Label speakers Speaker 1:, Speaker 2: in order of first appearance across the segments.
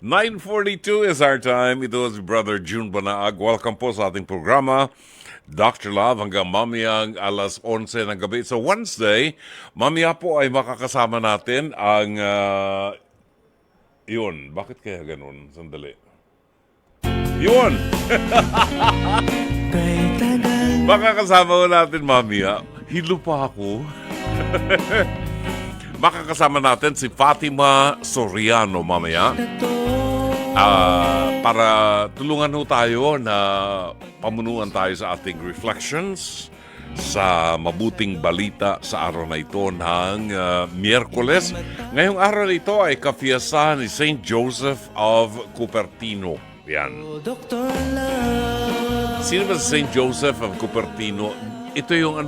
Speaker 1: 9:42 is our time. Ito si Brother June Banaag. Welcome po sa ating programa, Dr. Love, hanggang mamayang alas 11 ng gabi. So Wednesday, mamaya po ay makakasama natin ang... yun, bakit kaya ganun? Sandali. Yun! Makakasama ko natin mamaya. Hilo pa ako. Makakasama natin si Fatima Soriano mamaya. Para tulungan ho tayo na pamunuan tayo sa ating reflections sa mabuting balita sa araw na ito ng Miyerkules. Ngayong araw na ito ay kapiyasahan ni St. Joseph of Cupertino. Yan. Sino ba si St. Joseph of Cupertino? Ito yung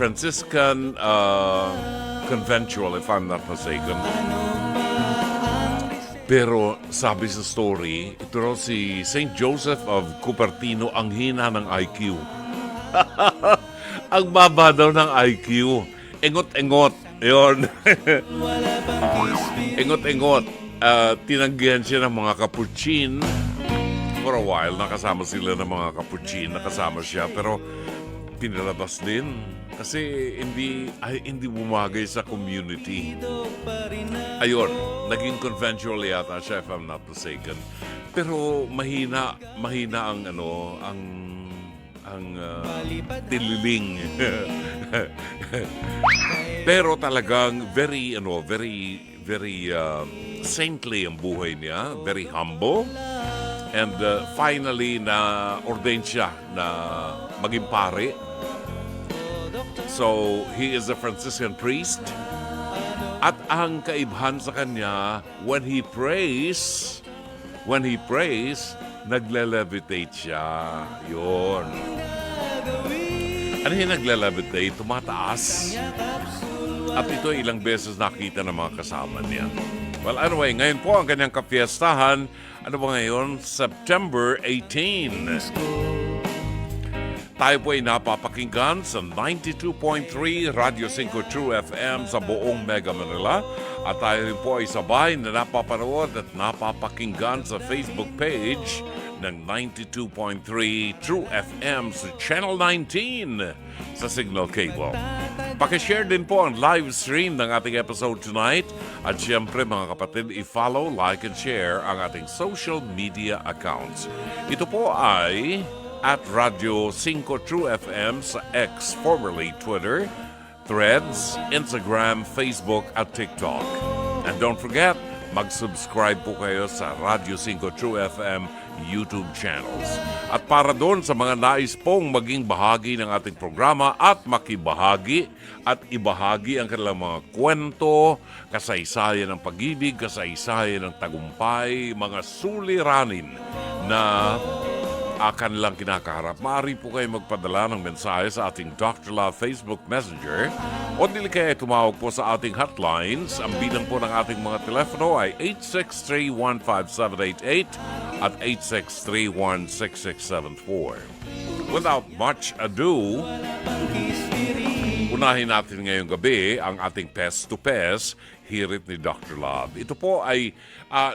Speaker 1: Franciscan conventual, if I'm not mistaken. Pero sabi sa story, ito raw si St. Joseph of Cupertino ang hina ng IQ. Ang baba daw ng IQ. Engot-engot. Yun. Engot-engot. Tinanggihan siya ng mga kapuchin. For a while, nakasama sila ng mga kapuchin. Nakasama siya, pero pinalabas din. Kasi hindi bumagay sa community. Ayun, naging conventual yata siya, if I'm not mistaken. Pero mahina ang tililing. Pero talagang very saintly ang buhay niya, very humble. And finally na ordained siya na maging pare. So, he is a Franciscan priest. At ang kaibahan sa kanya, when he prays, nagle-levitate siya. Yun. Ano yung nagle-levitate? Tumataas. At ito ilang beses nakita ng mga kasama niya. Well, anyway, ngayon po ang kanyang kapiestahan. Ano ba ngayon? September 18. Tayo po ay napapakinggan sa 92.3 Radio 5 True FM sa buong Mega Manila. At tayo rin po ay sabay na napapanood at napapakinggan sa Facebook page ng 92.3 True FM sa Channel 19 sa Signal Cable. Pakishare din po ang live stream ng ating episode tonight. At siyempre mga kapatid, i-follow, like, and share ang ating social media accounts. Ito po ay at Radio 5 True FM sa X, formerly Twitter, Threads, Instagram, Facebook at TikTok. And don't forget, mag-subscribe po kayo sa Radio 5 True FM YouTube channels. At para doon sa mga nais pong maging bahagi ng ating programa at makibahagi at ibahagi ang kanilang mga kwento, kasaysayan ng pag-ibig, kasaysayan ng tagumpay, mga suliranin na kanilang kinakaharap. Maaari po kayo magpadala ng mensahe sa ating Dr. Love Facebook Messenger o dili kaya tumawag po sa ating hotlines. Ang bilang po ng ating mga telepono ay 863-15788 at 863-16674. Without much ado, unahin natin ngayong gabi ang ating Pes-to-Pes, hirit ni Dr. Love. Ito po ay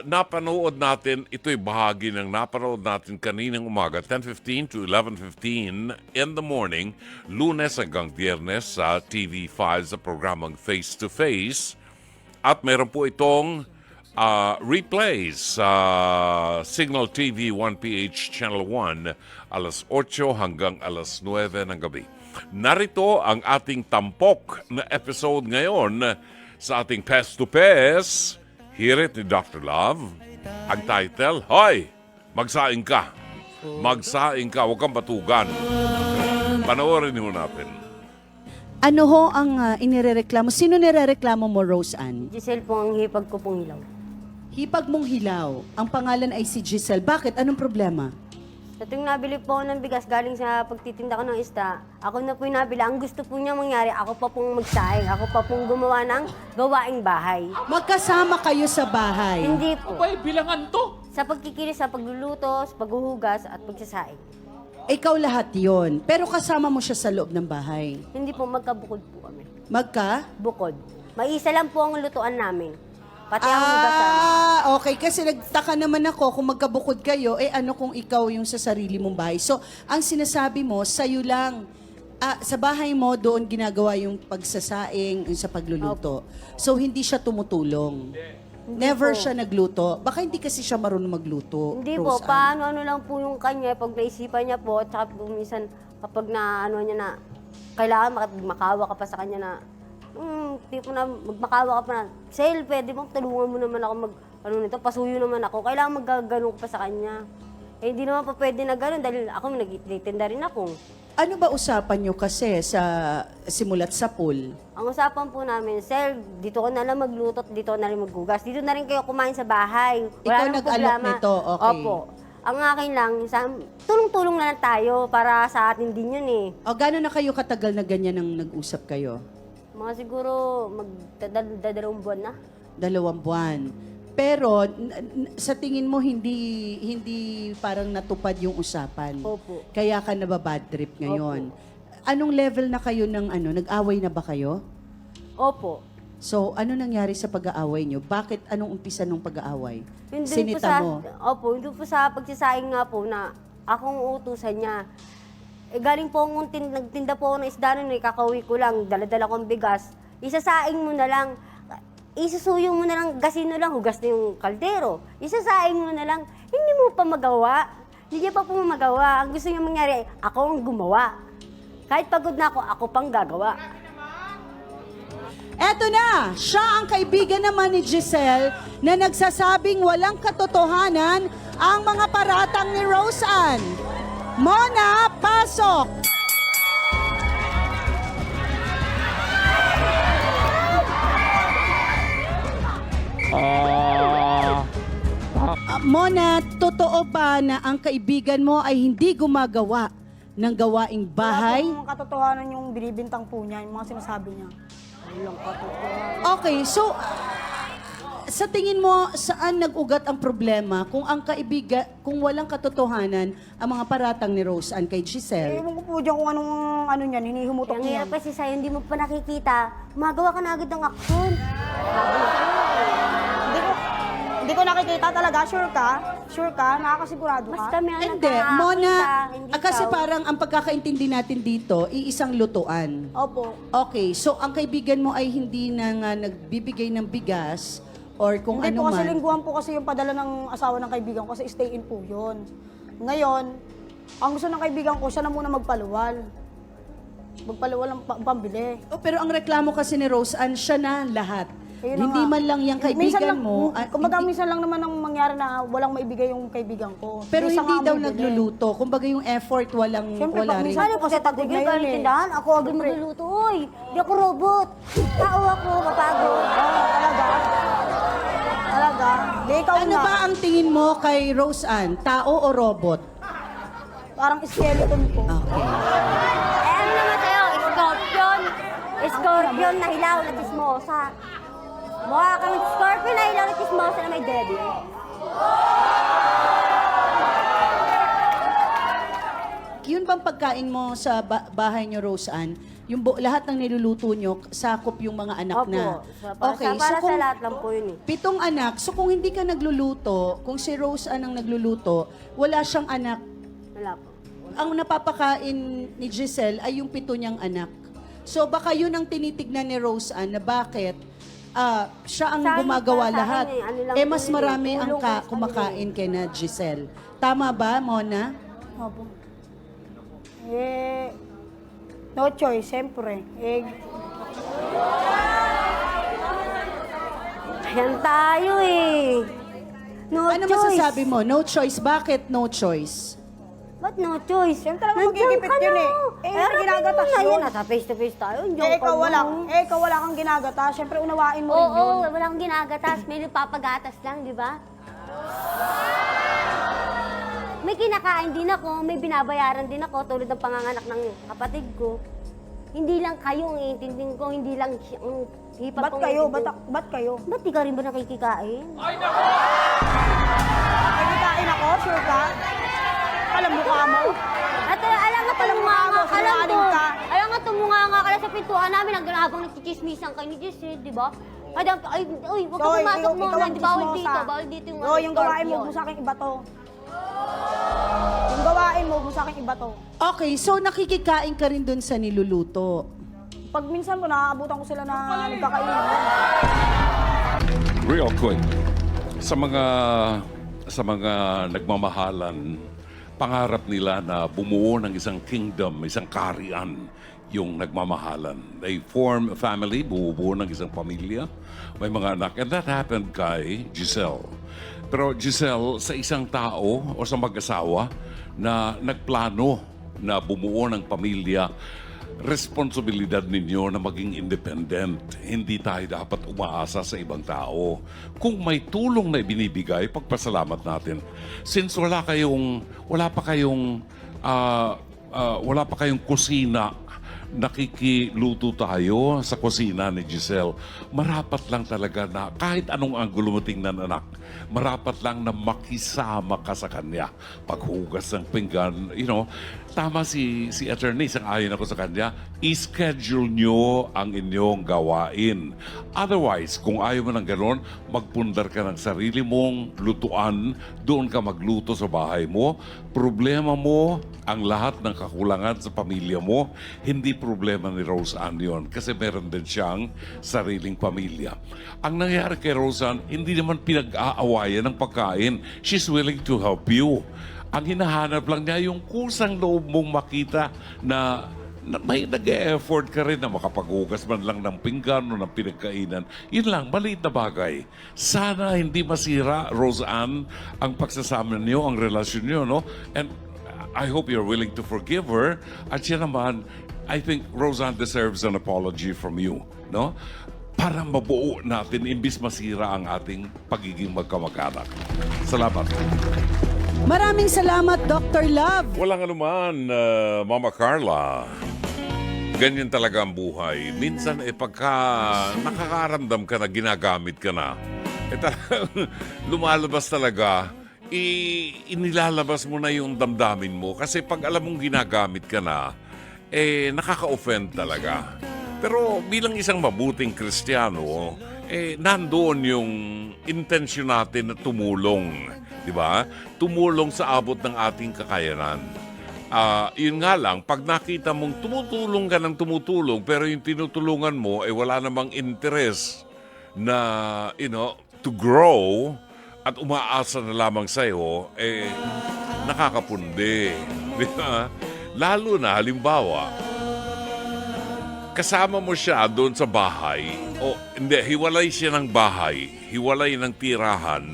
Speaker 1: napanood natin, ito'y bahagi ng napanood natin kaninang umaga, 10:15 to 11:15 in the morning, Lunes hanggang Biyernes sa TV5 sa programang Face to Face. At meron po itong replays sa Signal TV 1PH Channel 1 alas 8 hanggang alas 9 ng gabi. Narito ang ating tampok na episode ngayon sa ating Pes to Pes, hirit ni Dr. Love. Ang title, Hoy! Magsaing ka! Magsaing ka, huwag kang batugan. Panoorin mo natin.
Speaker 2: Ano ho ang inirereklamo? Sino nirereklamo mo, Rose Ann?
Speaker 3: Giselle po ang hipag ko pong hilaw.
Speaker 2: Hipag mong hilaw. Ang pangalan ay si Giselle. Bakit? Anong problema?
Speaker 3: Sa tuwing nabili po ako ng bigas galing sa pagtitinda ko ng isda, ako na po yung nabili. Ang gusto po niya mangyari, ako pa pong magsaing. Ako pa pong gumawa ng gawaing bahay.
Speaker 2: Magkasama kayo sa bahay.
Speaker 3: Hindi po.
Speaker 4: Abay, bilangan to.
Speaker 3: Sa pagkikilos, sa pagluluto, sa paghuhugas, at pagsasaing.
Speaker 2: Ikaw lahat yon. Pero kasama mo siya sa loob ng bahay.
Speaker 3: Hindi po, magkabukod po kami.
Speaker 2: Magka?
Speaker 3: Bukod. Maisa lang po ang lutuan namin. Pati ang hugasan.
Speaker 2: Okay. Kasi nagtaka naman ako kung magkabukod kayo, ano kung ikaw yung sa sarili mong bahay. So, ang sinasabi mo, sa'yo lang, sa bahay mo, doon ginagawa yung pagsasaing, yung sa pagluluto. So, hindi siya tumutulong. Never
Speaker 3: po.
Speaker 2: siya nagluto. Baka hindi kasi siya marunong magluto.
Speaker 3: Hindi po,
Speaker 2: Rose Ann.
Speaker 3: paano lang po yung kanya, pag naisipan niya po, at saka po minsan kapag na niya na, kailangan makawa ka pa sa kanya na, tipo na magmakawa ka pa na, Sel, pwede mo, tulungan mo naman ako nito, pasuyo naman ako, kailangan maggaganong ka pa sa kanya. Eh, hindi naman pa pwede na gano'n dahil ako nagtitinda rin ako.
Speaker 2: Ano ba usapan nyo kasi sa simulat sa pool?
Speaker 3: Ang usapan po namin, Sel, dito ko na lang magluto at dito ko na rin maghugas. Dito na rin kayo kumain sa bahay.
Speaker 2: Ikaw
Speaker 3: namang
Speaker 2: nag-alok
Speaker 3: problema.
Speaker 2: nito, okay.
Speaker 3: Opo. Ang akin lang, tulong-tulong na lang tayo para sa atin din yun eh.
Speaker 2: O gano'n na kayo katagal na ganyan ang nag-usap kayo?
Speaker 3: Mga siguro magdadalawang buwan na.
Speaker 2: 2 buwan. Pero sa tingin mo hindi parang natupad yung usapan.
Speaker 3: Opo.
Speaker 2: Kaya ka nababad trip ngayon. Anong level na kayo ng nag-away na ba kayo?
Speaker 3: Opo.
Speaker 2: So, ano nangyari sa pag-aaway nyo? Bakit anong umpisa ng pag-aaway?
Speaker 3: Yun din po
Speaker 2: Sinita mo?
Speaker 3: Opo, hindi po sa pagsasaing nga po na akong utusan niya. Eh, galing po akong nagtinda po ako ng isda nun, kakauwi ko lang, dala-dala kong bigas. Isasaing mo na lang, isusuyo mo na lang, gasino lang, hugas na yung kaldero. Isasaing mo na lang, hindi mo pa magawa. Hindi niya pa po magawa. Ang gusto niya mangyari, ako ang gumawa. Kahit pagod na ako pang gagawa.
Speaker 2: Eto na, siya ang kaibigan naman ni Giselle na nagsasabing walang katotohanan ang mga paratang ni Rose Ann. Mona, pasok! Mona, totoo ba na ang kaibigan mo ay hindi gumagawa ng gawaing bahay?
Speaker 4: Wala pong katotohanan yung binibintang po niya, yung mga sinasabi niya. Walang katotohanan.
Speaker 2: Okay, so sa tingin mo saan nag-ugat ang problema kung kung walang katotohanan ang mga paratang ni Rose Ann kay Giselle?
Speaker 4: Ewan ko po dyan kung anong niyan, hinihumutok
Speaker 3: Ang
Speaker 4: niya.
Speaker 3: hirap kasi sa'yo, hindi mo pa nakikita, magawa ka na agad ng aksyon.
Speaker 4: Hindi ko nakikita talaga, sure ka? Sure ka? Nakakasigurado
Speaker 3: Mas
Speaker 4: ka?
Speaker 3: kami ang
Speaker 2: Hindi,
Speaker 3: nagkakakita,
Speaker 2: Mona,
Speaker 3: hindi
Speaker 2: kasi
Speaker 3: ikaw.
Speaker 2: parang ang pagkakaintindi natin dito, iisang lutuan.
Speaker 4: Opo.
Speaker 2: Okay, so ang kaibigan mo ay hindi na nga nagbibigay ng bigas or kung
Speaker 4: Hindi
Speaker 2: ano
Speaker 4: po kasi
Speaker 2: man.
Speaker 4: lingguhan po kasi yung padala ng asawa ng kaibigan ko kasi stay in po yun. Ngayon, ang gusto ng kaibigan ko, siya na muna magpaluwal. Magpaluwal ng pambili.
Speaker 2: Oh, pero ang reklamo kasi ni Rose Ann, siya na lahat.
Speaker 4: Ayun na
Speaker 2: Hindi
Speaker 4: nga.
Speaker 2: man lang yung
Speaker 4: Minsan
Speaker 2: kaibigan
Speaker 4: lang,
Speaker 2: mo.
Speaker 4: kumbaga
Speaker 2: hindi-
Speaker 4: minsan lang naman ang mangyari na walang maibigay yung kaibigan ko.
Speaker 2: pero
Speaker 4: Minsan
Speaker 2: hindi
Speaker 4: nga
Speaker 2: daw
Speaker 4: may bili.
Speaker 2: nagluluto. Kumbaga yung effort
Speaker 4: Siyempre,
Speaker 2: wala
Speaker 4: pag
Speaker 2: rin.
Speaker 4: minsan-
Speaker 3: Ano kasi
Speaker 4: Pagod
Speaker 3: pagod
Speaker 4: na
Speaker 3: yun,
Speaker 4: yun
Speaker 3: galing
Speaker 4: eh.
Speaker 3: tindahan, ako agad magluluto. Uy, di ako robot. Tao ako, mapagod.
Speaker 4: Talaga? Talaga? Di ikaw
Speaker 2: Ano
Speaker 4: na.
Speaker 2: ba ang tingin mo kay Rose Ann? Tao o robot?
Speaker 4: Parang skeleton po.
Speaker 2: Okay.
Speaker 3: Eh, ano naman sa'yo? Scorpion. Scorpion na hilaw na chismosa. Mukha kang scorpion na hilaw na chismosa na may devil.
Speaker 2: Yun bang pagkain mo sa bahay niyo, Rose Ann? Yung lahat ng niluluto niyo, sakop yung mga anak
Speaker 3: Opo.
Speaker 2: na.
Speaker 3: Para sa lahat lang po yun eh.
Speaker 2: 7 anak. So kung hindi ka nagluluto, kung si Rose Ann ang nagluluto, wala siyang anak.
Speaker 3: Wala po.
Speaker 2: Ang napapakain ni Giselle ay yung 7 niyang anak. So baka yun ang tinitignan ni Rose Ann na bakit siya ang
Speaker 3: Sa akin,
Speaker 2: gumagawa
Speaker 3: para sa
Speaker 2: lahat.
Speaker 3: akin ano lang
Speaker 2: Eh
Speaker 3: po
Speaker 2: mas
Speaker 3: yun eh,
Speaker 2: marami ang
Speaker 3: tulong ko sa kanila
Speaker 2: kumakain kay na Giselle. Tama ba, Mona?
Speaker 4: Opo. No choice, siyempre.
Speaker 3: Ayan tayo eh. No
Speaker 2: Ano
Speaker 3: choice.
Speaker 2: masasabi mo? No choice. Bakit no choice?
Speaker 3: Ba't no choice?
Speaker 4: Siyempre naman
Speaker 3: Nandiyan
Speaker 4: magigipit
Speaker 3: ka
Speaker 4: yun
Speaker 3: na.
Speaker 4: eh. Eh,
Speaker 3: harapin
Speaker 4: ginagatas
Speaker 3: mo na
Speaker 4: yun.
Speaker 3: yan. Nasa face to face tayo.
Speaker 4: ikaw wala kang ginagata. Siyempre, unawain mo rin
Speaker 3: Oo,
Speaker 4: yun.
Speaker 3: walang ginagatas. May nagpapagatas lang, di ba? May kinakain din ako, may binabayaran din ako, tulad ng panganganak ng kapatid ko. Hindi lang kayo ang iintindihin ko, hindi lang ang hipat
Speaker 4: Ba't
Speaker 3: kong
Speaker 4: kayo?
Speaker 3: iintindihin.
Speaker 4: Ba't kayo?
Speaker 3: Ba't di ka rin ba nakikikain?
Speaker 4: Nagkikain ako, sure ka? Alam mukha mo.
Speaker 3: At alam nga
Speaker 4: Alam mo,
Speaker 3: tumunga ka lang
Speaker 4: sinungaling
Speaker 3: doon.
Speaker 4: ka.
Speaker 3: Alam nga tumunga ka lang sa pintuan namin habang nagchichismisan kay ni Giselle, di ba? Ay, uy, huwag ka pumasok mo. Hindi bawal dito. Bawal dito yung
Speaker 4: yung gawain mo, huwag mo sa akin iba to. Yung gawain mo, huwag mo sa akin iba to.
Speaker 2: Okay, so nakikikain ka rin dun sa niluluto.
Speaker 4: Pag minsan po, nakakabutan ko sila na nagkakainin.
Speaker 1: Real quick, sa mga nagmamahalan, pangarap nila na bumuo ng isang kingdom, isang kaharian yung nagmamahalan. They form a family, bumubuo ng isang pamilya, may mga anak. And that happened kay Giselle. Pero Giselle, sa isang tao o sa mag-asawa na nagplano na bumuo ng pamilya, responsibilidad ninyo na maging independent. Hindi tayo dapat umaasa sa ibang tao. Kung may tulong na ibinibigay, pagpasalamat natin. Since wala pa kayong kusina, nakikiluto tayo sa kusina ni Giselle, marapat lang talaga na kahit anong anggulo mo tingnan, anak, marapat lang na makisama ka sa kanya. Paghugas ng pinggan, tama si attorney, sang-ayon ako sa kanya, i-schedule nyo ang inyong gawain. Otherwise, kung ayaw mo ng ganon, magpundar ka ng sarili mong lutuan, doon ka magluto sa bahay mo. Problema mo ang lahat ng kakulangan sa pamilya mo, hindi problema ni Rose Ann yun kasi meron din siyang sariling pamilya. Ang nangyari kay Rose Ann, hindi naman pinag-aawayan ng pagkain. She's willing to help you. Ang hinahanap lang niya yung kusang loob mong makita na may nag-e-effort ka rin na makapaghugas man lang ng pinggan o ng pinagkainan. Yun lang, maliit na bagay. Sana hindi masira, Rose Ann, ang pagsasama niyo, ang relasyon niyo, no? And I hope you're willing to forgive her. At siya naman, I think Rose Ann deserves an apology from you, no? Para mabuo natin, imbis masira ang ating pagiging magkamag-anak. Salamat.
Speaker 2: Maraming salamat, Dr. Love.
Speaker 1: Walang anuman, Mama Carla. Ganyan talaga ang buhay. Minsan, pagka nakakaramdam ka na ginagamit ka na, talagang lumalabas talaga, inilalabas mo na yung damdamin mo. Kasi pag alam mong ginagamit ka na, nakaka-offend talaga. Pero bilang isang mabuting Kristiyano, nandoon yung intensyon natin na tumulong. Di ba? Tumulong sa abot ng ating kakayanan. Yun nga lang, pag nakita mong tumutulong ka ng tumutulong, pero yung tinutulungan mo, wala namang interest na, to grow at umaasa na lamang sa'yo, nakakapundi. Di ba? Lalo na, halimbawa, kasama mo siya doon sa bahay, hindi, hiwalay siya ng bahay, hiwalay ng tirahan,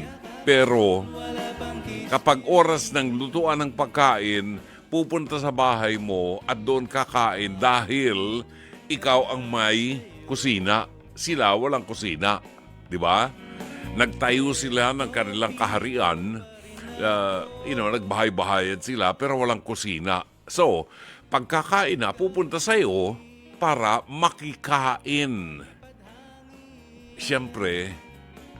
Speaker 1: pero kapag oras ng lutuan ng pagkain, pupunta sa bahay mo at doon kakain dahil ikaw ang may kusina. Sila walang kusina. Di ba? Nagtayo sila ng kanilang kaharian. Nagbahay-bahayan sila pero walang kusina. So, pagkakain na, pupunta sa'yo para makikain. Siyempre,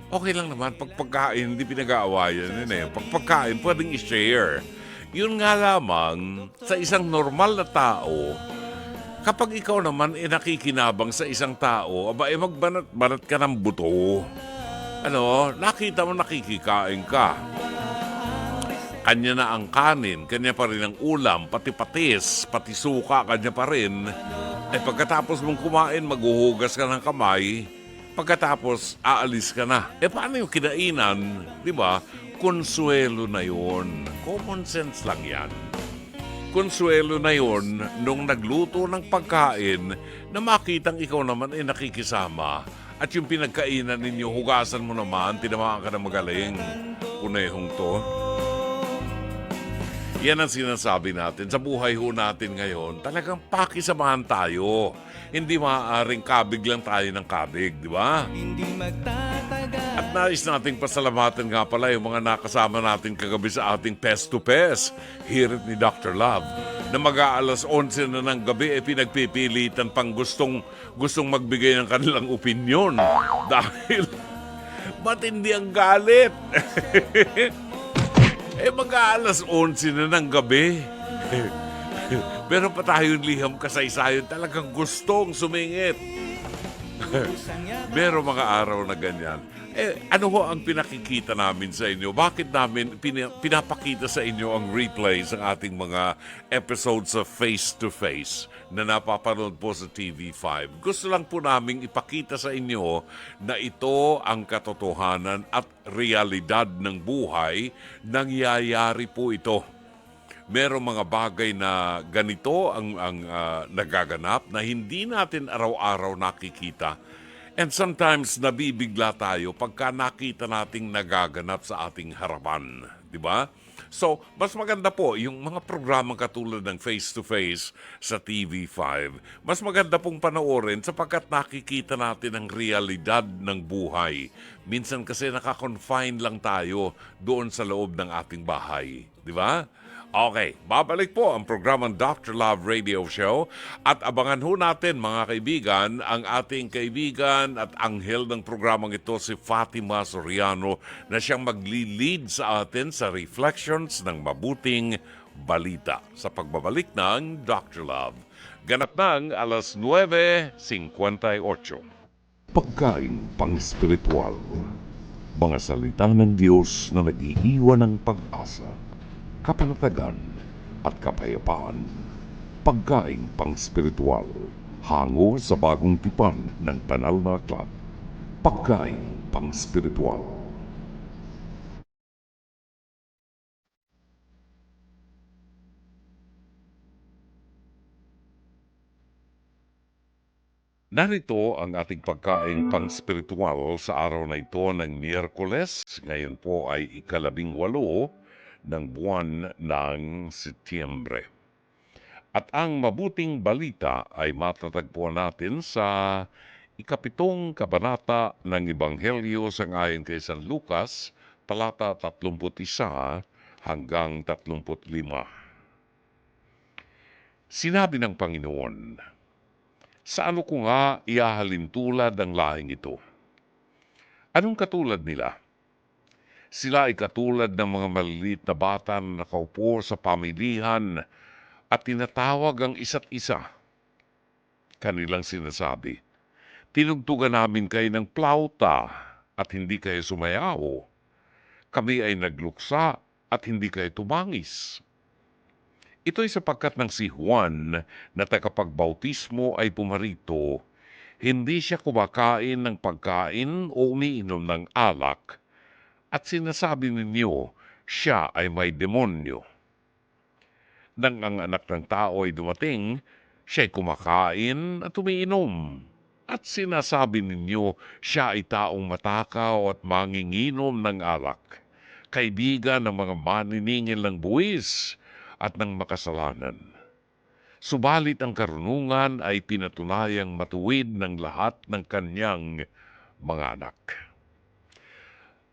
Speaker 1: okay lang naman, pag pagkain, hindi pinag-aawayan yun . Pag pagkain, pwedeng i-share. Yun nga lamang, sa isang normal na tao, kapag ikaw naman nakikinabang sa isang tao, magbanat-banat ka ng buto. Nakita mo nakikikain ka. Kanya na ang kanin, kanya pa rin ang ulam, pati patis, pati suka, kanya pa rin. Pagkatapos mong kumain, maghuhugas ka ng kamay, pagkatapos, aalis ka na. Paano yung kinainan? Di ba? Konsuelo na yon. Common sense lang yan. Konsuelo na yon nung nagluto ng pagkain na makitang ikaw naman nakikisama at yung pinagkainan ninyo, hugasan mo naman, tinamaan ka na magaling. Kunehong to. Yan ang sinasabi natin. Sa buhay ho natin ngayon, talagang pakisamahan tayo. Hindi maaaring kabig lang tayo ng kabig, di ba? At nais nating pasalamatan nga pala yung mga nakasama natin kagabi sa ating Pest to Pest, hirit ni Dr. Love, na mag-aalas 11 na ng gabi pinagpipilitan pang gustong magbigay ng kanilang opinyon dahil matindi ang galit. Mag-aalas 11 na ng gabi. Pero pa tayong liham kasaysayan, talagang gustong sumingit. Meron mga araw na ganyan. Ano ho ang pinakikita namin sa inyo? Bakit namin pinapakita sa inyo ang replays ng ating mga episodes of Face to Face na napapanood po sa TV5? Gusto lang po naming ipakita sa inyo na ito ang katotohanan at realidad ng buhay. Nangyayari po ito. Merong mga bagay na ganito ang nagaganap na hindi natin araw-araw nakikita. And sometimes nabibigla tayo pagka nakita nating nagaganap sa ating harapan. Di ba? So, mas maganda po yung mga programang katulad ng Face to Face sa TV5. Mas maganda pong panoorin sapagkat nakikita natin ang realidad ng buhay. Minsan kasi nakakonfine lang tayo doon sa loob ng ating bahay. Di ba? Okay, babalik po ang programang Dr. Love Radio Show at abangan ho natin mga kaibigan ang ating kaibigan at anghel ng programang ito si Fatima Soriano na siyang magli-lead sa atin sa reflections ng mabuting balita sa pagbabalik ng Dr. Love. Ganap ng alas 9:58.
Speaker 5: Pagkain pang-spiritual. Mga salita ng Diyos na nag-iiwan ng pag-asa, kapanatagan at kapayapaan. Pagkain pang-spiritual. Hango sa bagong tipan ng banal na aklat. Pagkain pang-spiritual.
Speaker 1: Narito ang ating pagkain pang-spiritual sa araw na ito ng Miyerkules. Ngayon po ay ika-18 ng buwan ng Setyembre. At ang mabuting balita ay matatagpuan natin sa ika-7 kabanata ng Ebanghelyo sangayon kay San Lucas, talata 31 hanggang 35. Sinabi ng Panginoon, "Sa ano ko nga ihahalin tulad ang lahing ito? Anong katulad nila? Sila ay katulad ng mga maliliit na bata na nakaupo sa pamilihan at tinatawag ang isa't isa. Kanilang sinasabi, 'Tinugtugan namin kayo ng plauta at hindi kayo sumayaw. Kami ay nagluksa at hindi kayo tumangis.' Ito'y sapagkat ng si Juan na tagapagbautismo ay pumarito, hindi siya kumakain ng pagkain o umiinom ng alak, at sinasabi ninyo, siya ay may demonyo. Nang ang anak ng tao ay dumating, siya'y kumakain at umiinom. At sinasabi ninyo, siya ay taong matakaw at manginginom ng alak, kaibigan ng mga maniningil ng buwis at ng makasalanan. Subalit ang karunungan ay pinatunayang matuwid ng lahat ng kanyang mga anak."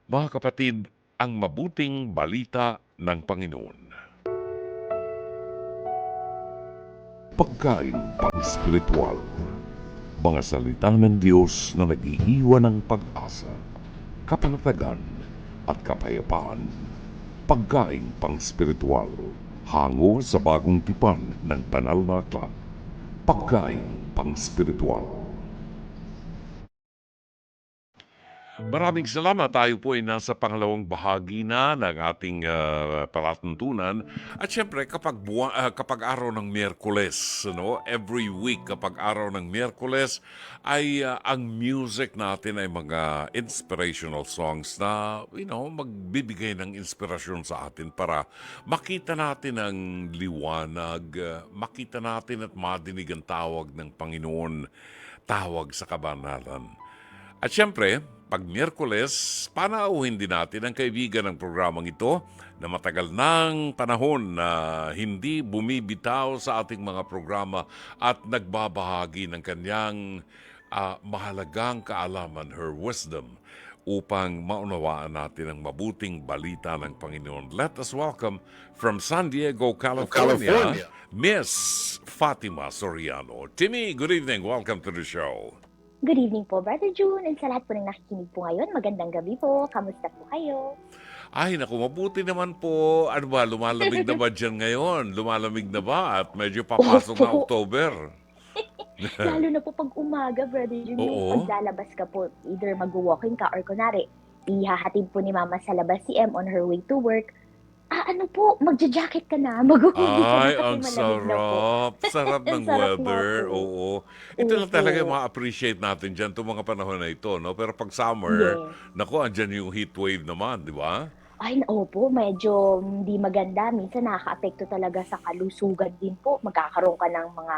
Speaker 1: Mga kapatid, ang mabuting balita ng Panginoon.
Speaker 5: Pagkain pang-spiritual. Mga salita ng Diyos na nag-iiwan ng pag-asa, kapanatagan at kapayapaan. Pagkain pang-spiritual. Hango sa bagong tipan ng banal na aklat. Pagkain pang-spiritual.
Speaker 1: Maraming salamat. Tayo po ay nasa pangalawang bahagi na ng ating palatuntunan. At syempre, kapag araw ng Miyerkules, every week kapag araw ng Miyerkules, ay ang music natin ay mga inspirational songs na, magbibigay ng inspirasyon sa atin para makita natin ang liwanag, makita natin at madinig ang tawag ng Panginoon, tawag sa kabanalan. At syempre, pag Miyerkules, panauhin din natin ang kaibigan ng programang ito na matagal ng panahon na hindi bumibitaw sa ating mga programa at nagbabahagi ng kanyang mahalagang kaalaman, her wisdom, upang maunawaan natin ang mabuting balita ng Panginoon. Let us welcome from San Diego, California, Miss Fatima Soriano. Timmy, good evening. Welcome to the show.
Speaker 6: Good evening po, Brother June, and sa lahat po ng nakikinig po ngayon, magandang gabi po. Kamusta po kayo?
Speaker 1: Ay, naku, mabuti naman po. Ano ba, lumalamig na ba dyan ngayon? Lumalamig na ba? At medyo papasok na October.
Speaker 6: Lalo na po pag umaga, Brother Jun, yung
Speaker 1: Oo.
Speaker 6: paglalabas ka po, either mag-walking ka or kunwari, ihahatid po ni Mama sa labas si M on her way to work, ano po, magja-jacket ka na, mag-hoodie ka na
Speaker 1: Ay,
Speaker 6: kasi
Speaker 1: ang
Speaker 6: malamig na po.
Speaker 1: sarap. Sarap
Speaker 6: Ang
Speaker 1: ng
Speaker 6: sarap nga
Speaker 1: weather.
Speaker 6: po.
Speaker 1: Oo. Ito lang
Speaker 6: Opo.
Speaker 1: talaga yung ma-appreciate natin dyan itong mga panahon na ito, no? Pero pag summer,
Speaker 6: Yes.
Speaker 1: naku, andyan yung heat wave naman, di ba?
Speaker 6: Ay, opo, medyo hindi maganda. Minsan nakaka-apekto talaga sa kalusugan din po. Magkakaroon ka ng mga,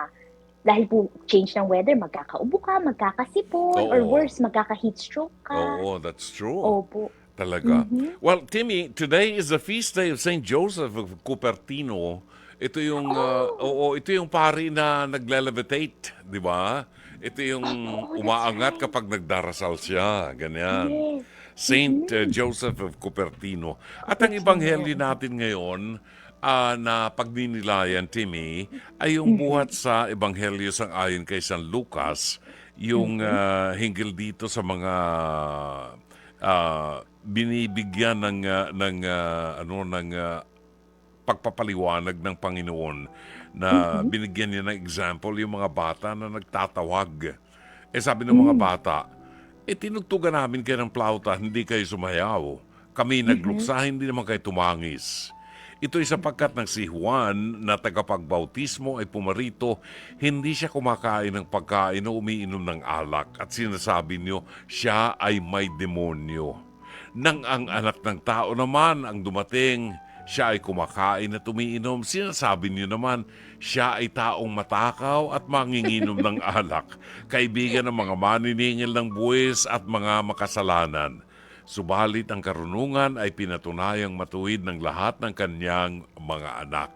Speaker 6: dahil po change ng weather, magkakaubo ka, magkakasipon, or
Speaker 1: Oo.
Speaker 6: worse, magkaka-heat stroke ka.
Speaker 1: Oo, that's true.
Speaker 6: Opo.
Speaker 1: Talaga.
Speaker 6: Mhm.
Speaker 1: Well, Timmy, today is the feast day of St. Joseph of Cupertino. Ito yung, ito yung pari na nagle-levitate, di ba? Ito yung
Speaker 6: Opo, that's
Speaker 1: umaangat
Speaker 6: right.
Speaker 1: kapag nagdarasal siya. Ganyan.
Speaker 6: Yes.
Speaker 1: Saint Joseph of Cupertino. At ang ebanghelyo natin ngayon na pagninilayan, Timmy, ay yung buhat sa ebanghelyo sang ayon kay San Lucas, yung hinggil dito sa mga binibigyan ng pagpapaliwanag ng Panginoon na binigyan niya ng example yung mga bata na nagtatawag. Sabi ng mga bata, tinugtugan namin kayo ng plauta, hindi kayo sumayaw. Kami nagluksa, hindi naman kayo tumangis. Ito'y sapagkat ng si Juan na tagapagbautismo ay pumarito, hindi siya kumakain ng pagkain o umiinom ng alak at sinasabi niyo siya ay may demonyo. Nang ang anak ng tao naman ang dumating, siya ay kumakain at umiinom. Sinasabi niyo naman, siya ay taong matakaw at manginginom ng alak, kaibigan ng mga maniningil ng buwis at mga makasalanan. Subalit ang karunungan ay pinatunayang matuwid ng lahat ng kanyang mga anak.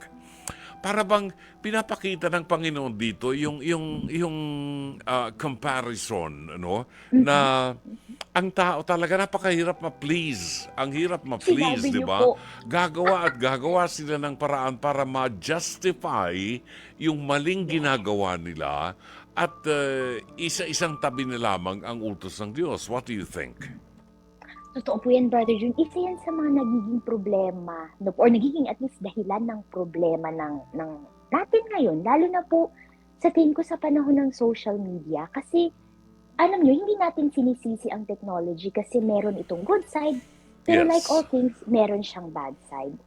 Speaker 1: Para bang pinapakita ng Panginoon dito yung comparison, ano, na ang tao talaga napakahirap ma-please. Ang hirap ma-please,
Speaker 6: Sinabi
Speaker 1: di
Speaker 6: niyo
Speaker 1: ba?
Speaker 6: po.
Speaker 1: Gagawa at gagawa sila ng paraan para ma-justify yung maling ginagawa nila at isa-isang tabi na lamang ang utos ng Diyos. What do you think?
Speaker 6: Totoo po yan, Brother Jun. Isa yan sa mga nagiging problema, no, or nagiging at least dahilan ng problema ng natin ngayon. Lalo na po sa tingin ko sa panahon ng social media. Kasi, alam nyo, hindi natin sinisisi ang technology kasi meron itong good side. Pero
Speaker 1: Yes.
Speaker 6: like all things, meron siyang bad side.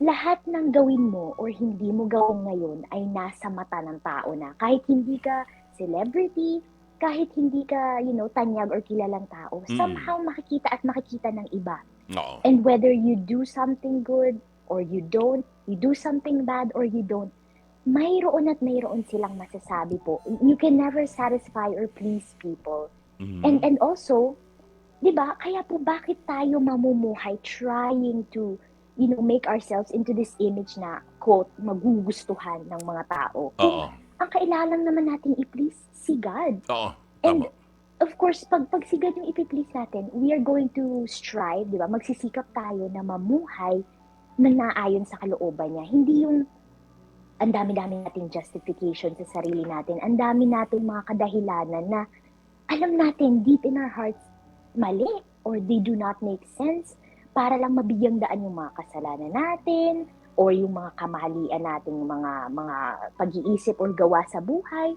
Speaker 6: Lahat ng gawin mo or hindi mo gawin ngayon ay nasa mata ng tao na. Kahit hindi ka celebrity, kahit hindi ka, tanyag or kilalang tao, somehow makikita at makikita ng iba.
Speaker 1: Oo.
Speaker 6: And whether you do something good or you don't, you do something bad or you don't, mayroon at mayroon silang masasabi po. You can never satisfy or please people. And also, 'di ba? Kaya po bakit tayo mamumuhay trying to, make ourselves into this image na quote magugustuhan ng mga tao.
Speaker 1: Oo.
Speaker 6: Ang kailangan naman nating i-please si God.
Speaker 1: Oo.
Speaker 6: And
Speaker 1: Tama.
Speaker 6: of course, pag si God yung i-please natin, we are going to strive, 'di ba? Magsisikap tayo na mamuhay na naayon sa kalooban niya. Hindi yung ang dami-dami nating justification sa sarili natin. Ang dami nating mga kadahilanan na alam natin deep in our hearts mali or they do not make sense para lang mabigyang daan yung mga kasalanan natin or yung mga kamalian nating mga pag-iisip or gawa sa buhay.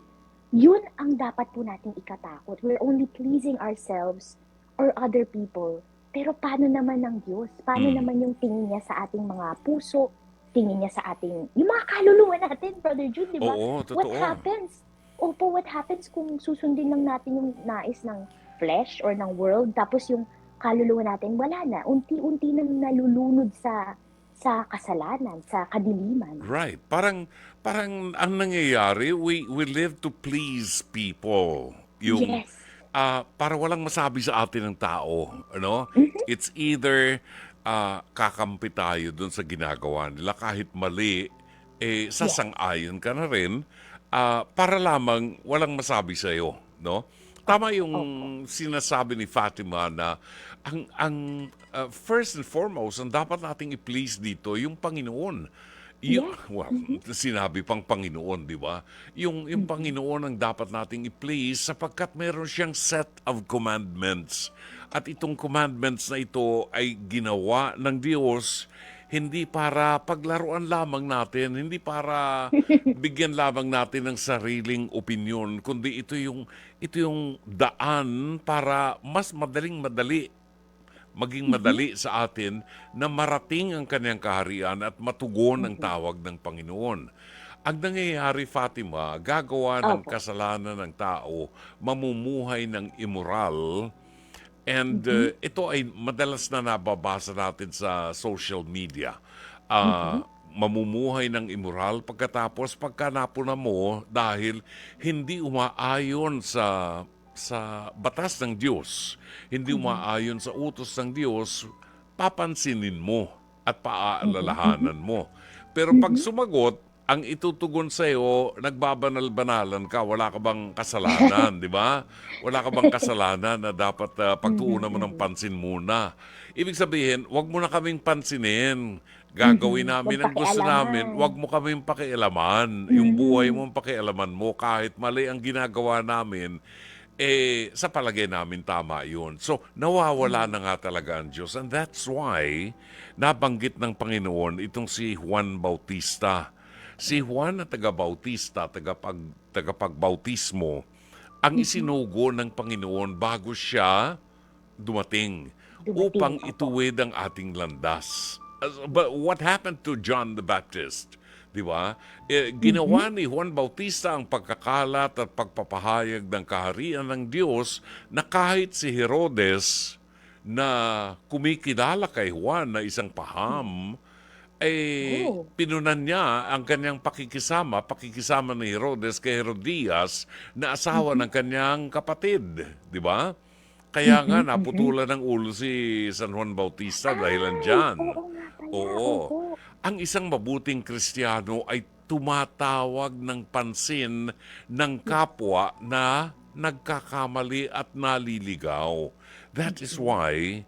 Speaker 6: Yun ang dapat po nating ikatakot. We're only pleasing ourselves or other people. Pero paano naman ng Diyos? Paano naman yung tingin niya sa ating mga puso? Tingin niya sa ating, yung mga kaluluwa natin, Brother Jude, di ba?
Speaker 1: Oo, totoo.
Speaker 6: What happens? Opo, what happens kung susundin lang natin yung nais ng flesh or ng world, tapos yung kaluluwa natin, wala na. Unti-unti nang nalulunod sa kasalanan, sa kadiliman.
Speaker 1: Right. Parang ang nangyayari, we live to please people. Yung
Speaker 6: Yes.
Speaker 1: para walang masabi sa atin ng tao, ano? It's either kakampi tayo dun sa ginagawa nila kahit mali, sasang-ayon ka na rin para lamang walang masabi sa iyo, no? Tama yung sinasabi ni Fatima na ang first and foremost, ang dapat nating i-please dito yung Panginoon. Well, sinabi pang Panginoon, di ba? Yung Panginoon ang dapat nating i-please sapagkat meron siyang set of commandments. At itong commandments na ito ay ginawa ng Diyos hindi para paglaruan lamang natin, hindi para bigyan lamang natin ng sariling opinyon, kundi ito yung daan para mas madali maging madali sa atin na marating ang kanyang kaharian at matugon ang tawag ng Panginoon. Ang nangyayari, Fatima, gagawa ng kasalanan ng tao, mamumuhay ng immoral, and ito ay madalas na nababasa natin sa social media. Mamumuhay ng immoral pagkatapos pagka napuna mo dahil hindi umaayon sa batas ng Diyos, hindi umaayon sa utos ng Diyos, papansinin mo at paaalalahanan mo. Pero pag sumagot, ang itutugon sa iyo, nagbabanal-banalan ka, wala ka bang kasalanan, di ba? Wala ka bang kasalanan na dapat pagtuunan mo ng pansin muna. Ibig sabihin, wag mo na kaming pansinin. Gagawin namin ang gusto namin, wag mo kaming pakialaman. Yung buhay mo ang pakialaman mo, kahit mali ang ginagawa namin, sa palagay namin tama yun. So, nawawala na nga talaga ang Diyos. And that's why, nabanggit ng Panginoon itong si Juan Bautista. Si Juan na taga-Bautista, tagapagbautismo, ang isinugo ng Panginoon bago siya dumating upang ituwid ang ating landas. But what happened to John the Baptist? Di ba? Ginawa ni Juan Bautista ang pagkakalat at pagpapahayag ng kaharian ng Diyos na kahit si Herodes na kumikilala kay Juan na isang paham, pinunan niya ang kanyang pakikisama ni Herodes kay Herodias na asawa ng kanyang kapatid. Di ba? Kaya nga naputulan ng ulo si San Juan Bautista dahilan dyan. Oo. Ang isang mabuting Kristiyano ay tumatawag ng pansin ng kapwa na nagkakamali at naliligaw. That is why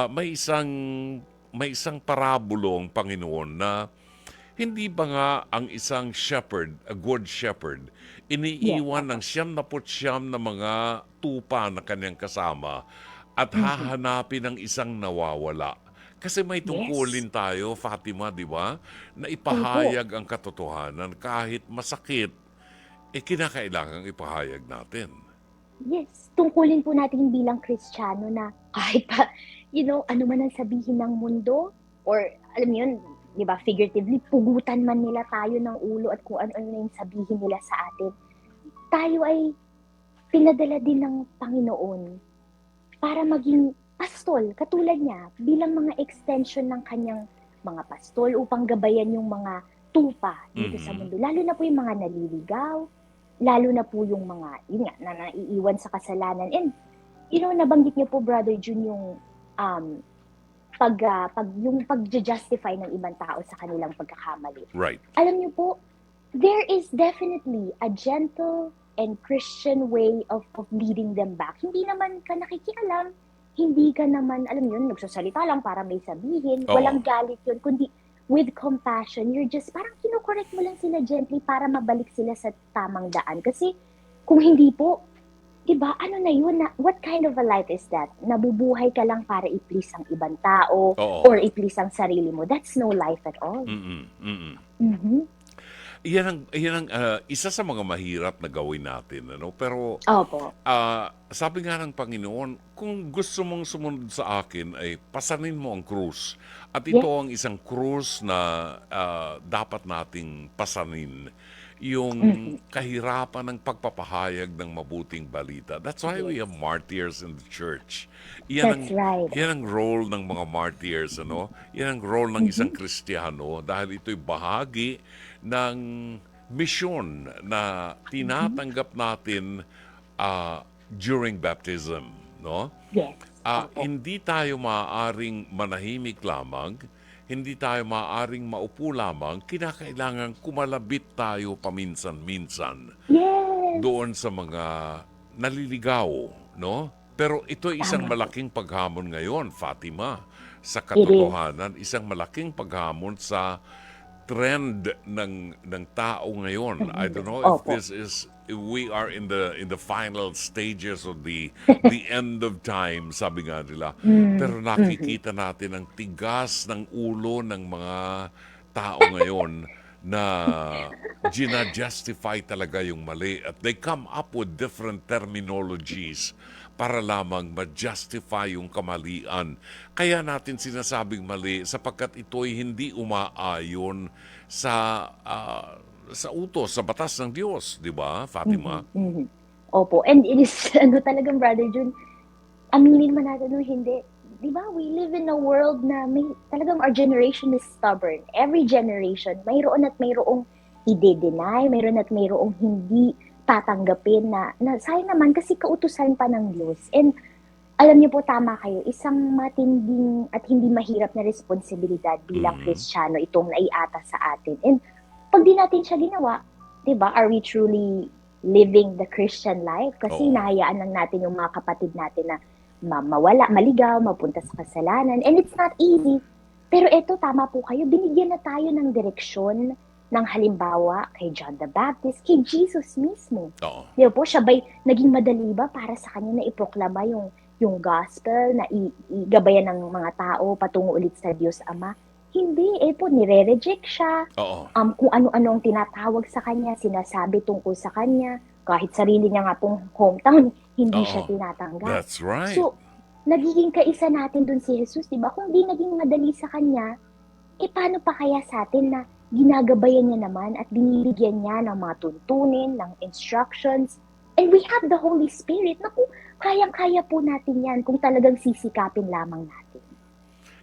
Speaker 1: may isang parabulo ang Panginoon na hindi ba nga ang isang shepherd, a good shepherd, iniiwan ng 99 na mga tupa na kanyang kasama at hahanapin ng isang nawawala. Kasi may tungkulin tayo, Fatima, di ba? Na ipahayag ang katotohanan kahit masakit, kinakailangang ipahayag natin.
Speaker 6: Yes, tungkulin po natin bilang Kristiyano na kahit pa, ano man ang sabihin ng mundo, or alam mo yun, di ba, figuratively, pugutan man nila tayo ng ulo at kung ano-ano na yung sabihin nila sa atin, tayo ay pinadala din ng Panginoon para maging pastol, katulad niya, bilang mga extension ng kanyang mga pastol upang gabayan yung mga tupa dito sa mundo. Lalo na po yung mga naliligaw, lalo na po yung mga, na naiiwan sa kasalanan. And, nabanggit niyo po, Brother Jun, yung pag-justify ng ibang tao sa kanilang pagkakamali.
Speaker 1: Right.
Speaker 6: Alam niyo po, there is definitely a gentle and Christian way of leading them back. Hindi naman ka nakikialam, hindi ka naman, alam mo yun, nagsasalita lang para may sabihin. Walang galit yun, kundi with compassion, you're just, parang kinokorek mo lang sila gently para mabalik sila sa tamang daan. Kasi kung hindi po, diba, ano na yun, what kind of a life is that? Nabubuhay ka lang para i-please ang ibang tao or i-please ang sarili mo. That's no life at all.
Speaker 1: Yan ang isa sa mga mahirap na gawin natin, ano? Pero sabi nga ng Panginoon, kung gusto mong sumunod sa akin ay pasanin mo ang krus. At ito ang isang krus na dapat nating pasanin. Yung kahirapan ng pagpapahayag ng mabuting balita. That's why we have martyrs in the church. Yan ang role ng mga martyrs, ano? Yan ang role ng isang Kristiyano dahil ito'y bahagi ng misyon na tinatanggap natin during baptism, no?
Speaker 6: Yes.
Speaker 1: Hindi tayo maaaring manahimik lamang, hindi tayo maaaring maupo lamang, kinakailangan kumalabit tayo paminsan-minsan doon sa mga naliligaw, no? Pero ito ay isang malaking paghamon ngayon, Fatima, sa katotohanan, isang malaking paghamon sa trend ng tao ngayon. I don't know if this is we are in the final stages of the end of time, sabi nga nila. Pero nakikita natin ang tigas ng ulo ng mga tao ngayon na gina-justify talaga yung mali at they come up with different terminologies para lamang ma-justify yung kamalian. Kaya natin sinasabing mali sapagkat ito'y hindi umaayon sa utos, sa batas ng Diyos, di ba, Fatima?
Speaker 6: Opo. And it is, ano talagang, Brother Jun, aminin man natin o hindi, di ba, we live in a world na may, talagang our generation is stubborn. Every generation, mayroon at mayroong ide-deny, mayroon at mayroong hindi tatanggapin na sayang naman kasi kautusan pa ng Diyos. And alam niyo po, tama kayo, isang matinding at hindi mahirap na responsibilidad bilang Kristiyano itong naiata sa atin. And pag di natin siya ginawa, di ba, are we truly living the Christian life? Kasi nahayaan lang natin yung mga kapatid natin na mawala, maligaw, mapunta sa kasalanan. And it's not easy. Pero eto, tama po kayo, binigyan na tayo ng direksyon, ng halimbawa kay John the Baptist, kay Jesus mismo.
Speaker 1: Oo.
Speaker 6: Di ba po, siya ba'y naging madali ba para sa kanya na iproklama yung gospel, na igabayan ng mga tao patungo ulit sa Diyos Ama? Hindi, po, nire-reject siya.
Speaker 1: Oo.
Speaker 6: Kung ano-ano ang tinatawag sa kanya, sinasabi tungkol sa kanya, kahit sarili niya nga pong hometown, hindi siya tinatanggap.
Speaker 1: That's right.
Speaker 6: So, nagiging kaisa natin dun si Jesus, di ba? Kung di naging madali sa kanya, paano pa kaya sa atin na ginagabayan niya naman at binibigyan niya ng mga tuntunin, ng instructions. And we have the Holy Spirit na kung kayang-kaya po natin yan kung talagang sisikapin lamang natin.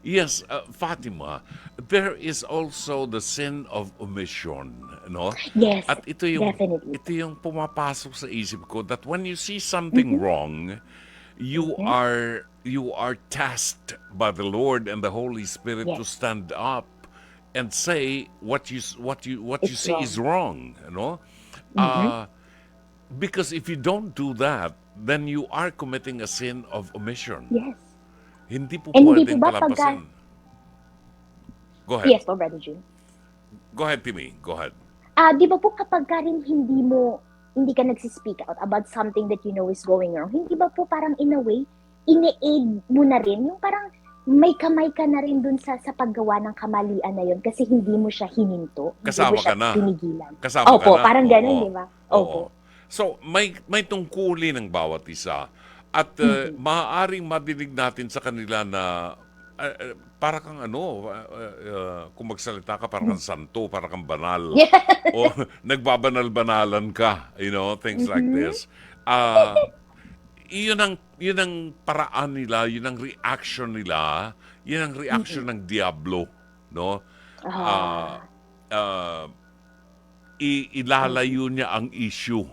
Speaker 1: Yes, Fatima, there is also the sin of omission, no?
Speaker 6: Yes,
Speaker 1: At ito yung
Speaker 6: definitely.
Speaker 1: ito yung pumapasok sa isip ko that when you see something wrong, you are tasked by the Lord and the Holy Spirit to stand up and say what you see is wrong, you know? Because if you don't do that, then you are committing a sin of omission.
Speaker 6: Yes.
Speaker 1: Hindi po
Speaker 6: And hindi
Speaker 1: pwedeng
Speaker 6: po ba
Speaker 1: palampasin. Go ahead.
Speaker 6: Yes po, Brother June.
Speaker 1: Go ahead, Timmy. Go ahead.
Speaker 6: Di ba po kapag ka rin hindi ka nagsispeak out about something that you know is going wrong, hindi ba po parang in a way, ine-aid mo na rin, yung parang may kamay ka na rin dun sa paggawa ng kamalian na yun kasi hindi mo siya hininto,
Speaker 1: Kasama
Speaker 6: hindi mo siya
Speaker 1: ka na.
Speaker 6: pinigilan.
Speaker 1: Kasama
Speaker 6: Opo,
Speaker 1: ka na.
Speaker 6: parang ganun,
Speaker 1: Oo.
Speaker 6: di ba?
Speaker 1: Oo.
Speaker 6: Opo.
Speaker 1: So, may tungkulin ng bawat isa. At maaaring madinig natin sa kanila na para kang kung magsalita ka, para kang santo, para kang banal. O nagbabanal-banalan ka, things like this. Yun ang paraan nila, yun ang reaction nila, yun ang reaction ng Diablo, no? Ilalayo niya ang issue.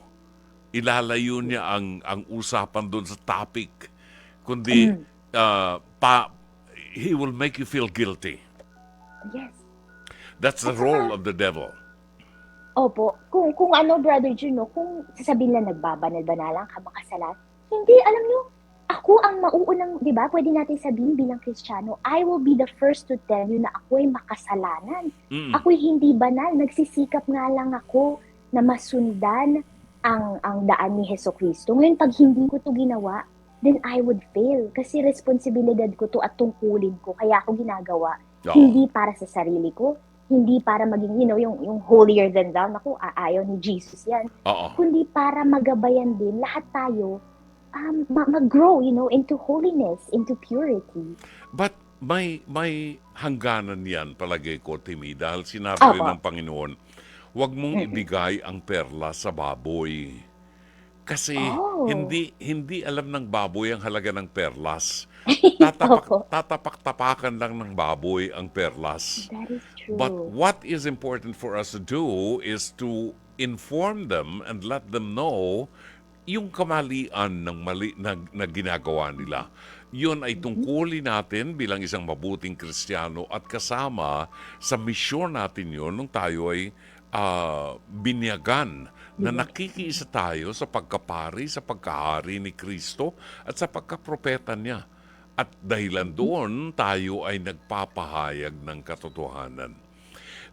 Speaker 1: Ilalayo niya ang usapan doon sa topic. Kundi, he will make you feel guilty.
Speaker 6: Yes.
Speaker 1: That's the role of the devil.
Speaker 6: Opo. Kung ano, Brother Juno, kung sasabihin lang nagbabanal-banalan ka, makasalan, hindi, alam nyo, ako ang mauunang, di ba, pwede natin sabihin bilang Kristiyano, I will be the first to tell you na ako'y makasalanan. Ako'y hindi banal. Nagsisikap nga lang ako na masundan ang daan ni Hesukristo. Ngayon, pag hindi ko to ginawa, then I would fail. Kasi responsibilidad ko to at tungkulin ko. Kaya ako ginagawa.
Speaker 1: Oo.
Speaker 6: Hindi para sa sarili ko. Hindi para maging, yung holier than thou. Naku, ayaw ni Jesus yan.
Speaker 1: Oo.
Speaker 6: Kundi para magabayan din lahat tayo mag-grow, into holiness, into purity.
Speaker 1: But may hangganan yan, palagay ko, Timmy, dahil sinabi rin ng Panginoon, huwag mong ibigay ang perla sa baboy. Kasi hindi alam ng baboy ang halaga ng perlas. Tatapak-tapakan lang ng baboy ang perlas.
Speaker 6: That is true.
Speaker 1: But what is important for us to do is to inform them and let them know yung kamalian ng mali na ginagawa nila. Yun ay tungkulin natin bilang isang mabuting Kristiyano at kasama sa misyon natin yun nung tayo ay binyagan na nakikiisa tayo sa pagkapari, sa pagkahari ni Kristo at sa pagkapropeta niya. At dahilan doon, tayo ay nagpapahayag ng katotohanan.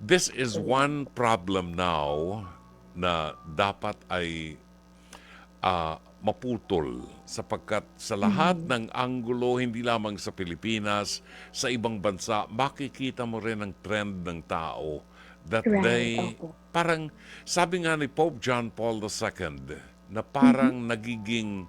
Speaker 1: This is one problem now na dapat ay maputol sapagkat sa lahat ng anggulo, hindi lamang sa Pilipinas, sa ibang bansa, makikita mo rin ang trend ng tao that
Speaker 6: Right,
Speaker 1: they,
Speaker 6: opo.
Speaker 1: parang, sabi nga ni Pope John Paul II, na parang nagiging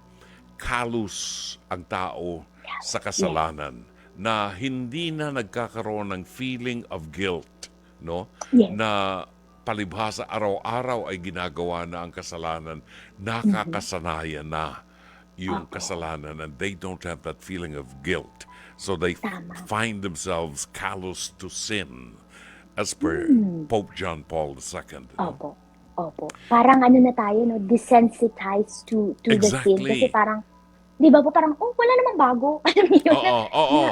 Speaker 1: callous ang tao sa kasalanan, na hindi na nagkakaroon ng feeling of guilt, no?
Speaker 6: Yes.
Speaker 1: Na palibhasa araw-araw ay ginagawa na ang kasalanan, nakakasanayan na yung kasalanan, and they don't have that feeling of guilt. So they find themselves callous to sin, as per Pope John Paul II. no?
Speaker 6: Opo. Opo. Parang ano na tayo, no, desensitized to the sin.
Speaker 1: Exactly.
Speaker 6: Kasi parang, di ba po, parang, oh, wala namang bago. Alam niyo na,
Speaker 1: Oo.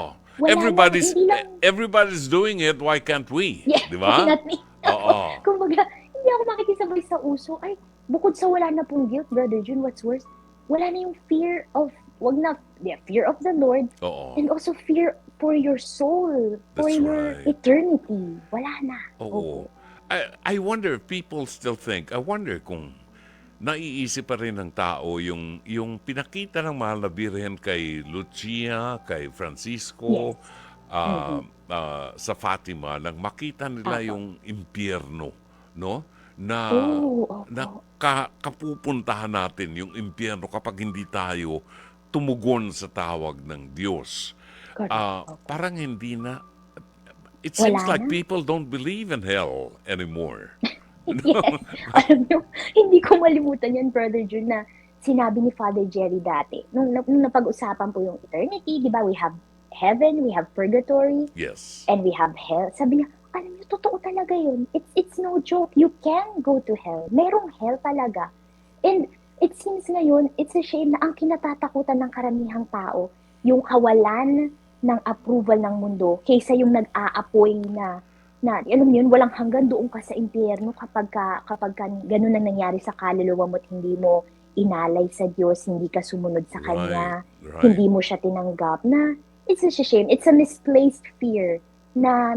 Speaker 6: wala
Speaker 1: Everybody's
Speaker 6: lang, hindi lang-
Speaker 1: everybody's doing it, why can't we?
Speaker 6: yeah,
Speaker 1: Di ba?
Speaker 6: not me.
Speaker 1: Oo.
Speaker 6: Kumbaga, hindi ako makikisabay sa uso. Ay, bukod sa wala na pong guilt, Brother Jun, what's worse, wala na yung fear of, fear of the Lord,
Speaker 1: Oo.
Speaker 6: and also fear for your soul, for
Speaker 1: That's
Speaker 6: your
Speaker 1: right.
Speaker 6: eternity. Wala na.
Speaker 1: Oo. I wonder if people still think, I wonder kung naiisip pa rin ng tao yung pinakita ng mahal na birhen kay Lucia, kay Francisco, sa Fatima, nang makita nila yung impyerno, no? Na,
Speaker 6: Opo.
Speaker 1: kapupuntahan natin yung impyerno kapag hindi tayo tumugon sa tawag ng Diyos.
Speaker 6: Correct.
Speaker 1: Parang hindi na, it
Speaker 6: Wala
Speaker 1: seems like
Speaker 6: na.
Speaker 1: people don't believe in hell anymore.
Speaker 6: Yes. Alam niyo, hindi ko malimutan yan, Brother Jun, na sinabi ni Father Jerry dati. Nung napag-usapan po yung eternity, di ba, we have heaven, we have purgatory,
Speaker 1: Yes.
Speaker 6: and we have hell. Sabi niya, alam niyo, totoo talaga yun. It's no joke. You can go to hell. Merong hell talaga. And it seems ngayon, it's a shame na ang kinatatakutan ng karamihang tao, yung kawalan ng approval ng mundo, kaysa yung nag-aapoy na alam mo yun, walang hanggan doon ka sa impyerno kapag ganun ang nangyari sa kaluluwa mo at hindi mo inalay sa Diyos, hindi ka sumunod sa Kanya,
Speaker 1: Right.
Speaker 6: hindi mo siya tinanggap, na it's a shame. It's a misplaced fear na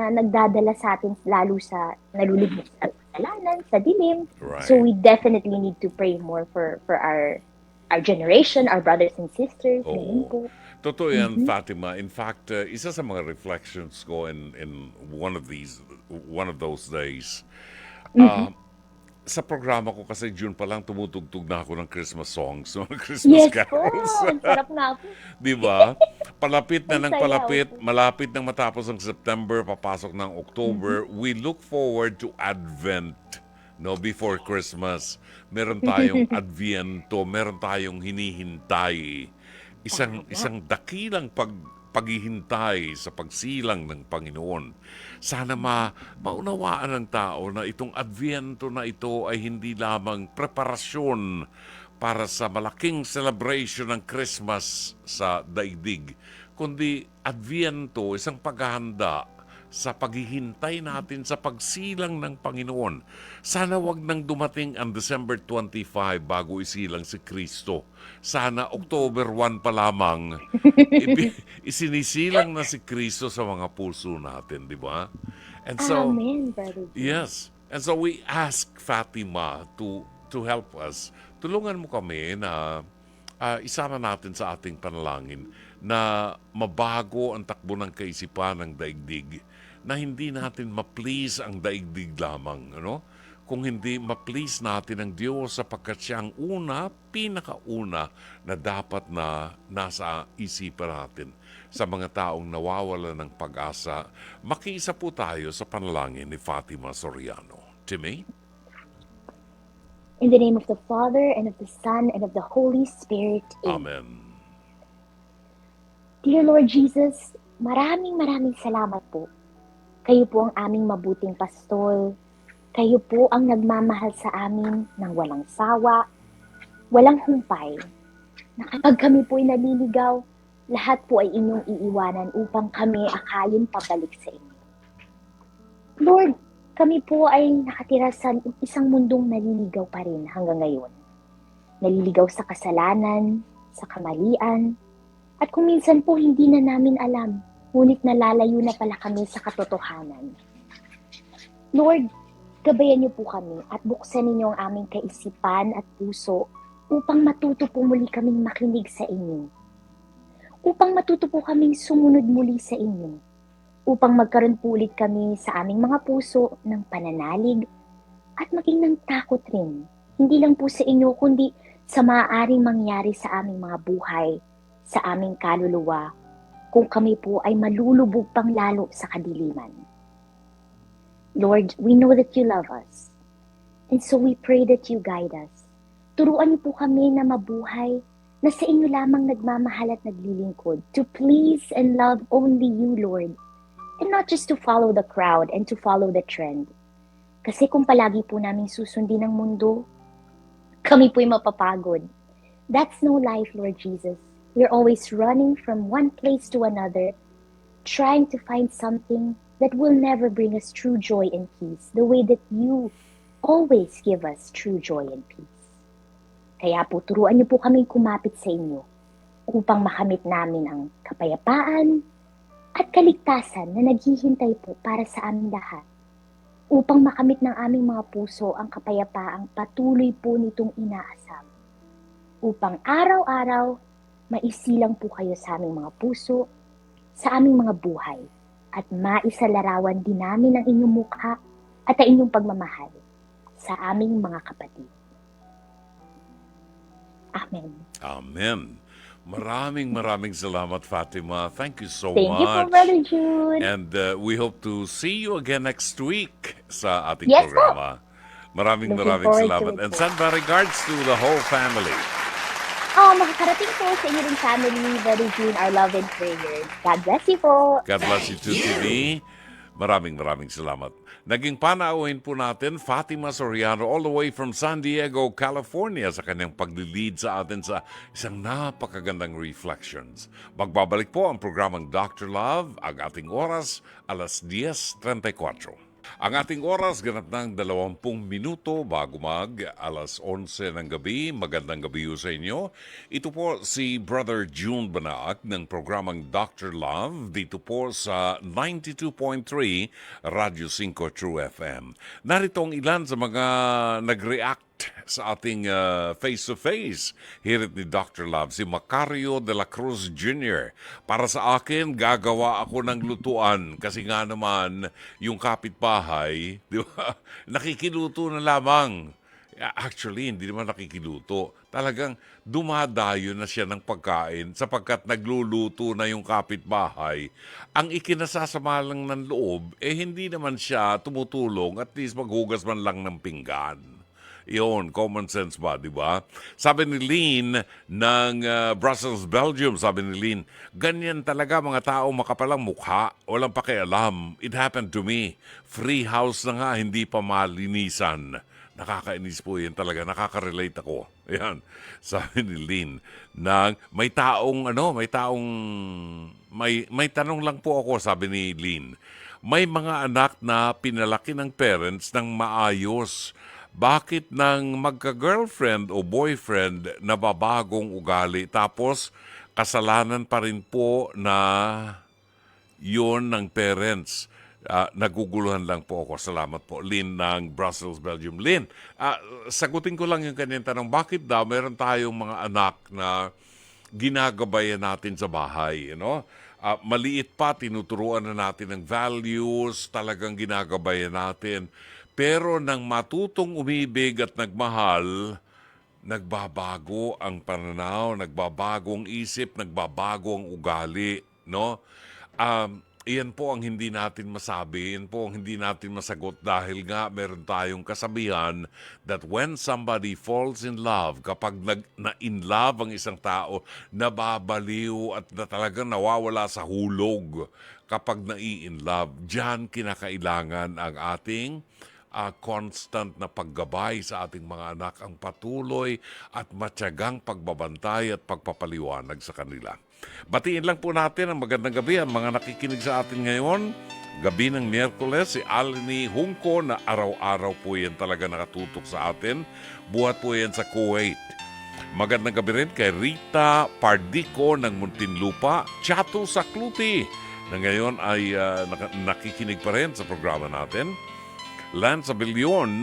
Speaker 6: nagdadala sa atin lalo sa nalulugmok sa kasalanan, sa dilim.
Speaker 1: Right.
Speaker 6: So we definitely need to pray more for our generation, our brothers and sisters.
Speaker 1: Oo.
Speaker 6: Ganun po.
Speaker 1: Totoo yan, Fatima. In fact, isa sa mga reflections ko in one of those days, sa programa ko kasi June pa lang tumutugtog na ako ng Christmas songs, mga Christmas
Speaker 6: Yes po,
Speaker 1: carols.
Speaker 6: ang sarap nga po.
Speaker 1: Di ba? Palapit na
Speaker 6: Ang
Speaker 1: ng
Speaker 6: saya,
Speaker 1: palapit,
Speaker 6: opo.
Speaker 1: malapit nang matapos ang September, papasok ng October. We look forward to Advent, no, before Christmas. Meron tayong Adviento, meron tayong hinihintay. Isang dakilang paghihintay sa pagsilang ng Panginoon. Sana maunawaan ng tao na itong Adviento na ito ay hindi lamang preparasyon para sa malaking celebration ng Christmas sa daigdig, kundi Adviento, isang paghahanda sa paghihintay natin sa pagsilang ng Panginoon. Sana wag nang dumating ang December 25 bago isilang si Kristo. Sana October 1 pa lamang isinisilang na si Kristo sa mga puso natin, di ba? And so,
Speaker 6: Amen, Brother Jun.
Speaker 1: yes. And so we ask Fatima to help us. Tulungan mo kami na isama natin sa ating panalangin na mabago ang takbo ng kaisipan ng daigdig, na hindi natin ma-please ang daigdig lamang, ano? Kung hindi ma-please natin ang Diyos sapagkat siya ang pinakauna na dapat na nasa isipan natin. Sa mga taong nawawala ng pag-asa, makiisa po tayo sa panalangin ni Fatima Soriano. Timmy?
Speaker 6: In the name of the Father, and of the Son, and of the Holy Spirit. Amen.
Speaker 1: Amen.
Speaker 6: Dear Lord Jesus, maraming salamat po. Kayo po ang aming mabuting pastol. Kayo po ang nagmamahal sa amin ng walang sawa, walang humpay. Na kapag kami po ay naliligaw, lahat po ay inyong iiwanan upang kami akayin pabalik sa inyo. Lord, kami po ay nakatira sa isang mundong naliligaw pa rin hanggang ngayon. Naliligaw sa kasalanan, sa kamalian, at kung minsan po hindi na namin alam, ngunit nalalayo na pala kami sa katotohanan. Lord, gabayan niyo po kami at buksan ninyo ang aming kaisipan at puso upang matuto po muli kaming makinig sa inyo. Upang matuto po kaming sumunod muli sa inyo. Upang magkaroon po ulit kami sa aming mga puso ng pananalig at maging ng takot rin. Hindi lang po sa inyo, kundi sa maaaring mangyari sa aming mga buhay, sa aming kaluluwa, kung kami po ay malulubog pang lalo sa kadiliman. Lord, we know that you love us. And so we pray that you guide us. Turuan niyo po kami na mabuhay na sa inyo lamang nagmamahal at naglilingkod, to please and love only you, Lord, and not just to follow the crowd and to follow the trend. Kasi kung palagi po namin susundin ang mundo, kami po'y mapapagod. That's no life, Lord Jesus. We're always running from one place to another, trying to find something that will never bring us true joy and peace, the way that you always give us true joy and peace. Kaya po, turuan niyo po kaming kumapit sa inyo upang makamit namin ang kapayapaan at kaligtasan na naghihintay po para sa aming lahat. Upang makamit ng aming mga puso ang kapayapaang patuloy po nitong inaasam. Upang araw-araw, maisilang po kayo sa aming mga puso, sa aming mga buhay, at maisalarawan din namin ang inyong mukha at ang inyong pagmamahal sa aming mga kapatid. Amen.
Speaker 1: Amen. Maraming salamat, Fatima. Thank you so
Speaker 6: Thank
Speaker 1: much.
Speaker 6: you po, Brother June.
Speaker 1: And we hope to see you again next week sa ating
Speaker 6: Yes, po.
Speaker 1: programa. Maraming
Speaker 6: Looking forward to
Speaker 1: salamat.
Speaker 6: it
Speaker 1: And
Speaker 6: po.
Speaker 1: send my regards to the whole family.
Speaker 6: Makakarating po sa inyo rin family, Brother June, our love and prayers. God bless you po.
Speaker 1: God bless you too, TV. Maraming salamat. Naging panauhin po natin Fatima Soriano all the way from San Diego, California sa kanyang paglilid sa atin sa isang napakagandang reflections. Magbabalik po ang programang Dr. Love, ang ating oras, alas 10:34. Ang ating oras ganap ng 20 minuto bago alas 11 ng gabi. Magandang gabi sa inyo. Ito po si Brother June Banaak ng programang Dr. Love dito po sa 92.3 Radio 5 True FM. Narito ang ilan sa mga nag-react sa ating face-to-face hirit ni Dr. Love, si Macario de la Cruz Jr. Para sa akin, gagawa ako ng lutuan kasi nga naman yung kapitbahay, di ba, nakikiluto na lamang. Actually, hindi naman nakikiluto. Talagang dumadayo na siya ng pagkain sapagkat nagluluto na yung kapitbahay. Ang ikinasasama lang ng loob, hindi naman siya tumutulong at least maghugas man lang ng pinggan. Yun, common sense ba, di ba? Sabi ni Lynn ng Brussels, Belgium, sabi ni Lynn, ganyan talaga mga tao makapalang mukha, walang pakialam. It happened to me. Free house na nga, hindi pa malinisan. Nakakainis po yan talaga, nakaka-relate ako. Ayan, sabi ni Lynn, may tanong lang po ako, sabi ni Lynn. May mga anak na pinalaki ng parents ng maayos. Bakit nang magka-girlfriend o boyfriend nababagong ugali tapos kasalanan pa rin po na yon ng parents? Naguguluhan lang po ako. Salamat po. Lynn ng Brussels, Belgium. Lynn, sagutin ko lang yung kanyang tanong. Bakit daw meron tayong mga anak na ginagabayan natin sa bahay? You know? Maliit pa, tinuturuan na natin ng values, talagang ginagabayan natin. Pero nang matutong umibig at nagmahal, nagbabago ang pananaw, nagbabago ang isip, nagbabago ang ugali, no? Iyan po ang hindi natin masabi, iyan po ang hindi natin masagot dahil nga meron tayong kasabihan that when somebody falls in love, kapag na-in love ang isang tao, nababaliw at talagang nawawala sa hulog kapag na-in love. Diyan kinakailangan ang ating constant na paggabay sa ating mga anak, ang patuloy at matyagang pagbabantay at pagpapaliwanag sa kanila. Batiin lang po natin ang magandang gabi ang mga nakikinig sa atin ngayon. Gabi ng Miyerkules, si Alini Hungko na araw-araw po yan talaga nakatutok sa atin. Buhat po yan sa Kuwait. Magandang gabi rin kay Rita Pardico ng Muntinlupa, Chato Sakluti na ngayon ay nakikinig pa rin sa programa natin. Lance Abilion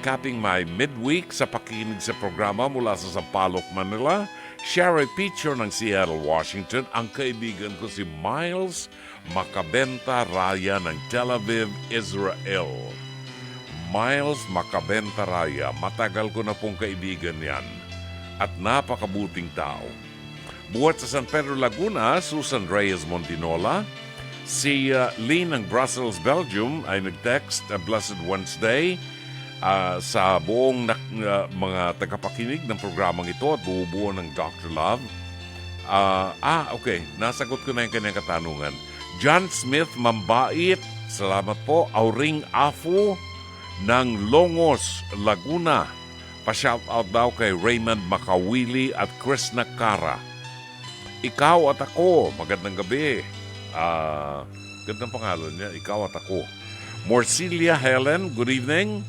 Speaker 1: capping my midweek sa pakinig sa programa mula sa Sampaloc, Manila. Share a picture ng Seattle, Washington. Ang kaibigan ko si Miles Macabenta Raya ng Tel Aviv, Israel. Miles Macabenta Raya, matagal ko na pong kaibigan yan at napakabuting tao. Buhat sa San Pedro, Laguna, Susan Reyes Montinola. Si Lee ng Brussels, Belgium ay nag-text, a Blessed Wednesday, sa buong mga tagapakinig ng programang ito at buo-buo ng Dr. Love. Okay. Nasagot ko na yung kanyang katanungan. John Smith Mambait, salamat po. Auring Afu ng Longos, Laguna. Pa-shout out daw kay Raymond Makawili at Chris Nakara. Ikaw at ako, magandang gabi. Gandang pangalan niya, ikaw at ako. Morcilia Helen, good evening.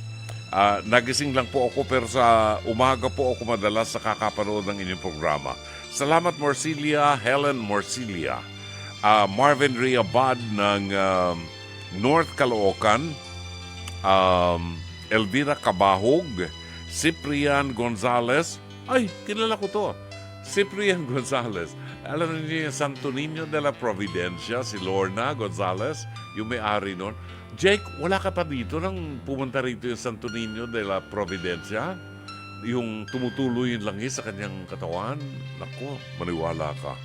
Speaker 1: Nagising lang po ako pero sa umaga po ako madalas sa kakapanood ng inyong programa. Salamat Morcilia, Helen Morcilia. Marvin Riabad ng North Caloocan. Elvira Cabahog. Cyprian Gonzales. Ay, kilala ko to. Cyprian Gonzales. Alam niyo yung Santo Niño de la Providencia, si Lorna Gonzales, yung may-ari nun. Jake, wala ka pa dito nang pumunta rito yung Santo Niño de la Providencia? Yung tumutuloy yung langis sa kanyang katawan? Nako, maniwala ka.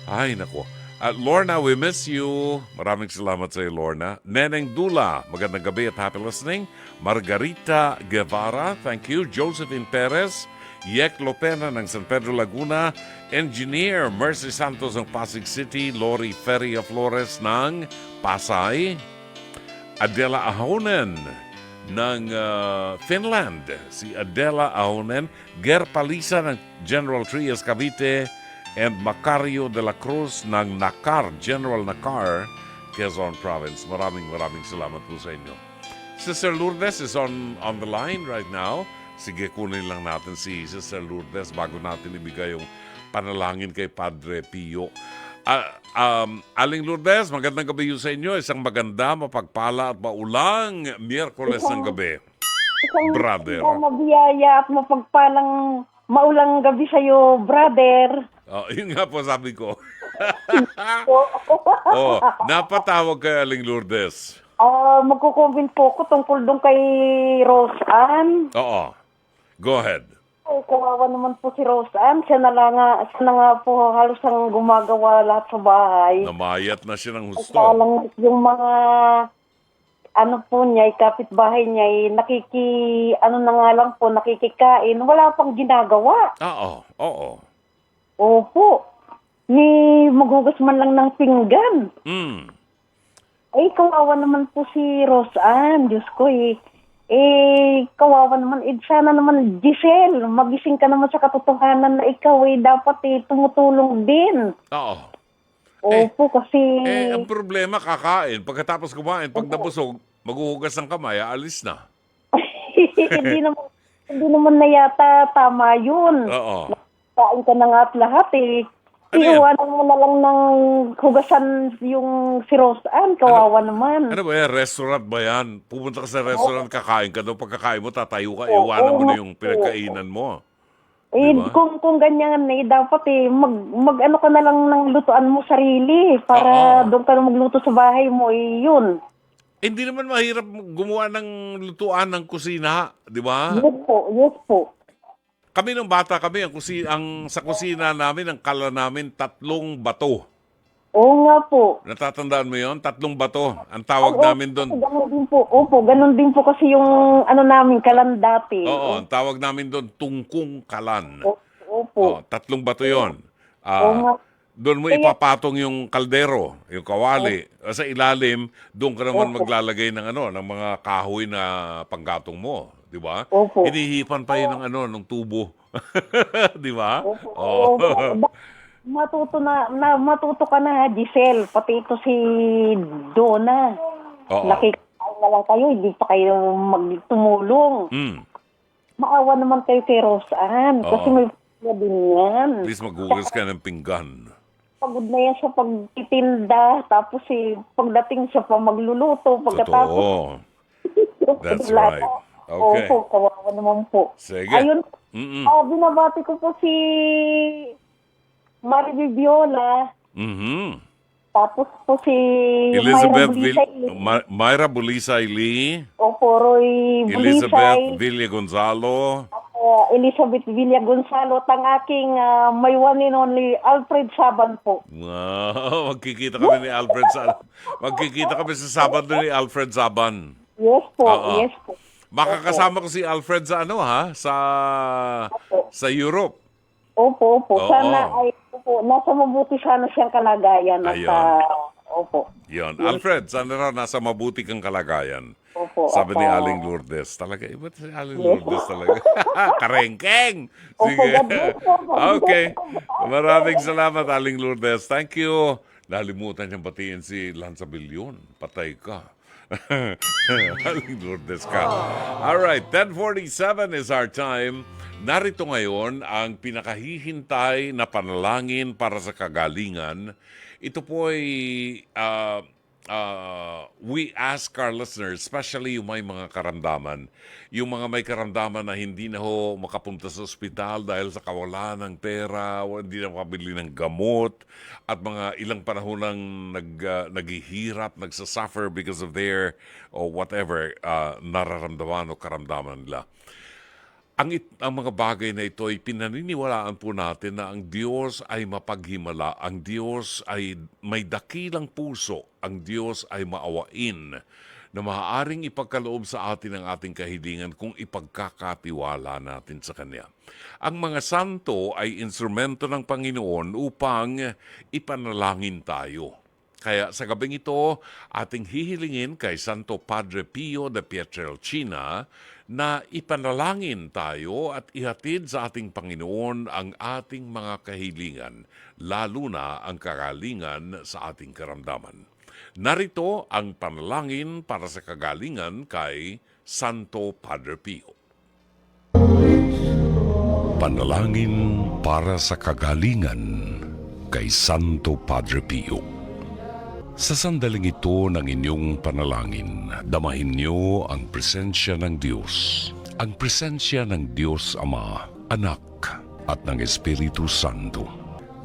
Speaker 1: Ay, nako. Lorna, we miss you. Maraming salamat sa iyo, Lorna. Neneng Dula, magandang gabi at happy listening. Margarita Guevara, thank you. Josephine Perez, Yek Lopena ng San Pedro, Laguna. Engineer Mercy Santos ng Pasig City. Lori Feria Flores ng Pasay. Adela Ahonen ng Finland. Si Adela Ahonen. Ger Palisa ng General Trias, Cavite. And Macario de la Cruz ng Nakar, General Nakar, Quezon Province. Maraming salamat po sa inyo. Sister Lourdes is on the line right now. Sige, kunin lang natin si Sister Lourdes bago natin ibigay yung panalangin kay Padre Pio. Aling Lourdes, magandang gabi yun sa inyo. Isang maganda, mapagpala at maulang Miyerkules ng gabi. Brother.
Speaker 7: Isang mabiyaya at mapagpalang maulang gabi sa iyo, brother.
Speaker 1: Yun nga po sabi ko. Napatawag kay Aling Lourdes.
Speaker 7: Magkukomment po ko tungkol doon kay Rose Ann.
Speaker 1: Oo. Go ahead.
Speaker 7: Ay, kawawa naman po si Rose Ann. Siya na nga po halos ang gumagawa lahat sa bahay.
Speaker 1: Namayat na siya ng husto.
Speaker 7: Lang yung mga po niya, kapitbahay niya, nakikikain. Wala pang ginagawa.
Speaker 1: Oo.
Speaker 7: Opo. Maghugas man lang ng pinggan. Ay, kawawa naman po si Rose Ann. Diyos ko kawawa naman. Sana naman, Giselle, magising ka naman sa katotohanan na ikaw dapat tumutulong din.
Speaker 1: Oo.
Speaker 7: Opo, kasi...
Speaker 1: ang problema, kakain. Pagkatapos kumain, pag nabusog, maghuhugas ng kamay, alis na.
Speaker 7: hindi naman na yata tama yun.
Speaker 1: Oo.
Speaker 7: Kain ka na nga at lahat
Speaker 1: Ano yan?
Speaker 7: Iiwanan mo na lang ng hugasan yung si Rose Ann. Kawawa naman.
Speaker 1: Ano ba yan? Restaurant ba yan? Pupunta ka sa restaurant, kakain ka doon. Pagkakain mo, tatayo ka, iwanan mo na yung pinagkainan mo. Diba?
Speaker 7: Kung ganyan dapat mag-ano ka na lang ng lutuan mo sarili para doon ka na magluto sa bahay mo, yun.
Speaker 1: Hindi naman mahirap gumawa ng lutuan ng kusina, di ba?
Speaker 7: Yes po.
Speaker 1: Kami nung bata kami, sa kusina namin, ang kala namin 3 bato.
Speaker 7: Oo nga po.
Speaker 1: Natatandaan mo yon? 3 bato. Ang tawag namin doon.
Speaker 7: Ganun din po. Opo, ganun din po kasi yung namin, kalan dati.
Speaker 1: Oo, ang tawag namin doon, tungkung kalan.
Speaker 7: Opo.
Speaker 1: 3 bato yon.
Speaker 7: nga.
Speaker 1: Doon mo ipapatong yung kaldero, yung kawali. Sa ilalim, doon ka naman maglalagay ng ng mga kahoy na panggatong mo, di ba?
Speaker 7: Opo.
Speaker 1: Hinihipan pa yun ng tubo. Di ba?
Speaker 7: Opo. Matuto ka na, Giselle. Pati ito si Donna.
Speaker 1: Oo.
Speaker 7: Nakikain na lang kayo, hindi pa kayo magtumulong. Maawa naman kayo kay Rose Ann. Kasi may pagod din yan.
Speaker 1: At least maghugas ka ng pinggan.
Speaker 7: Pagod na yan sa pagtitinda. Tapos pagdating siya pa magluluto. Pagkatapos,
Speaker 1: Totoo. That's right. Okay.
Speaker 7: Opo, kawawa naman po.
Speaker 1: Sige.
Speaker 7: Ayun,
Speaker 1: Mm-mm.
Speaker 7: binabati ko po si Maribel Viola,
Speaker 1: Mhm.
Speaker 7: tapos po si
Speaker 1: Elizabeth
Speaker 7: Myra Bulisay.
Speaker 1: Myra Bulisay Lee,
Speaker 7: Opo, Roy
Speaker 1: Elizabeth
Speaker 7: Bulisay.
Speaker 1: Villa Gonzalo,
Speaker 7: Elizabeth Villa Gonzalo, tang aking my one and only Alfred Saban po.
Speaker 1: wow, magkikita kami ni Alfred magkikita kami sa Sabado ni Alfred Saban.
Speaker 7: Yes po,
Speaker 1: Oo.
Speaker 7: yes po.
Speaker 1: Makakasama ko si Alfred sa sa Europe.
Speaker 7: Opo, opo.
Speaker 1: Oo.
Speaker 7: Sana ay, opo, nasa mabuti sana siyang kalagayan.
Speaker 1: Ayun.
Speaker 7: Opo.
Speaker 1: Yon, Alfred, sana raw nasa mabuti kang kalagayan.
Speaker 7: Opo.
Speaker 1: Sabi ni
Speaker 7: Opo.
Speaker 1: Aling Lourdes. Talaga, iba si Aling Lourdes talaga. Karengkeng!
Speaker 7: Opo,
Speaker 1: Sige.
Speaker 7: God bless po.
Speaker 1: Okay. Maraming salamat, Aling Lourdes. Thank you. Nalimutan niyang batiin si Lanza Bilyon. Patay ka. Aling Lourdes ka. Alright, 10:47 is our time. Narito ngayon ang pinakahihintay na panalangin para sa kagalingan. Ito po ay we ask our listeners, especially yung may mga karamdaman, yung mga may karamdaman na hindi na ho makapunta sa ospital dahil sa kawalan ng pera, o hindi na makabili ng gamot, at mga ilang panahon lang naghihirap, nagsasuffer because of their or whatever nararamdaman o karamdaman nila. Ang mga bagay na ito ay pinaniniwalaan po natin na ang Diyos ay mapaghimala, ang Diyos ay may dakilang puso, ang Diyos ay maawain na maaaring ipagkaloob sa atin ang ating kahilingan kung ipagkakatiwala natin sa Kanya. Ang mga santo ay instrumento ng Panginoon upang ipanalangin tayo. Kaya sa gabing ito, ating hihilingin kay Santo Padre Pio de Pietrelcina na ipanalangin tayo at ihatid sa ating Panginoon ang ating mga kahilingan, lalo na ang kagalingan sa ating karamdaman. Narito ang panalangin para sa kagalingan kay Santo Padre Pio. Panalangin para sa kagalingan kay Santo Padre Pio. Sa sandaling ito ng inyong panalangin, damahin niyo ang presensya ng Diyos. Ang presensya ng Diyos Ama, Anak, at ng Espiritu Santo.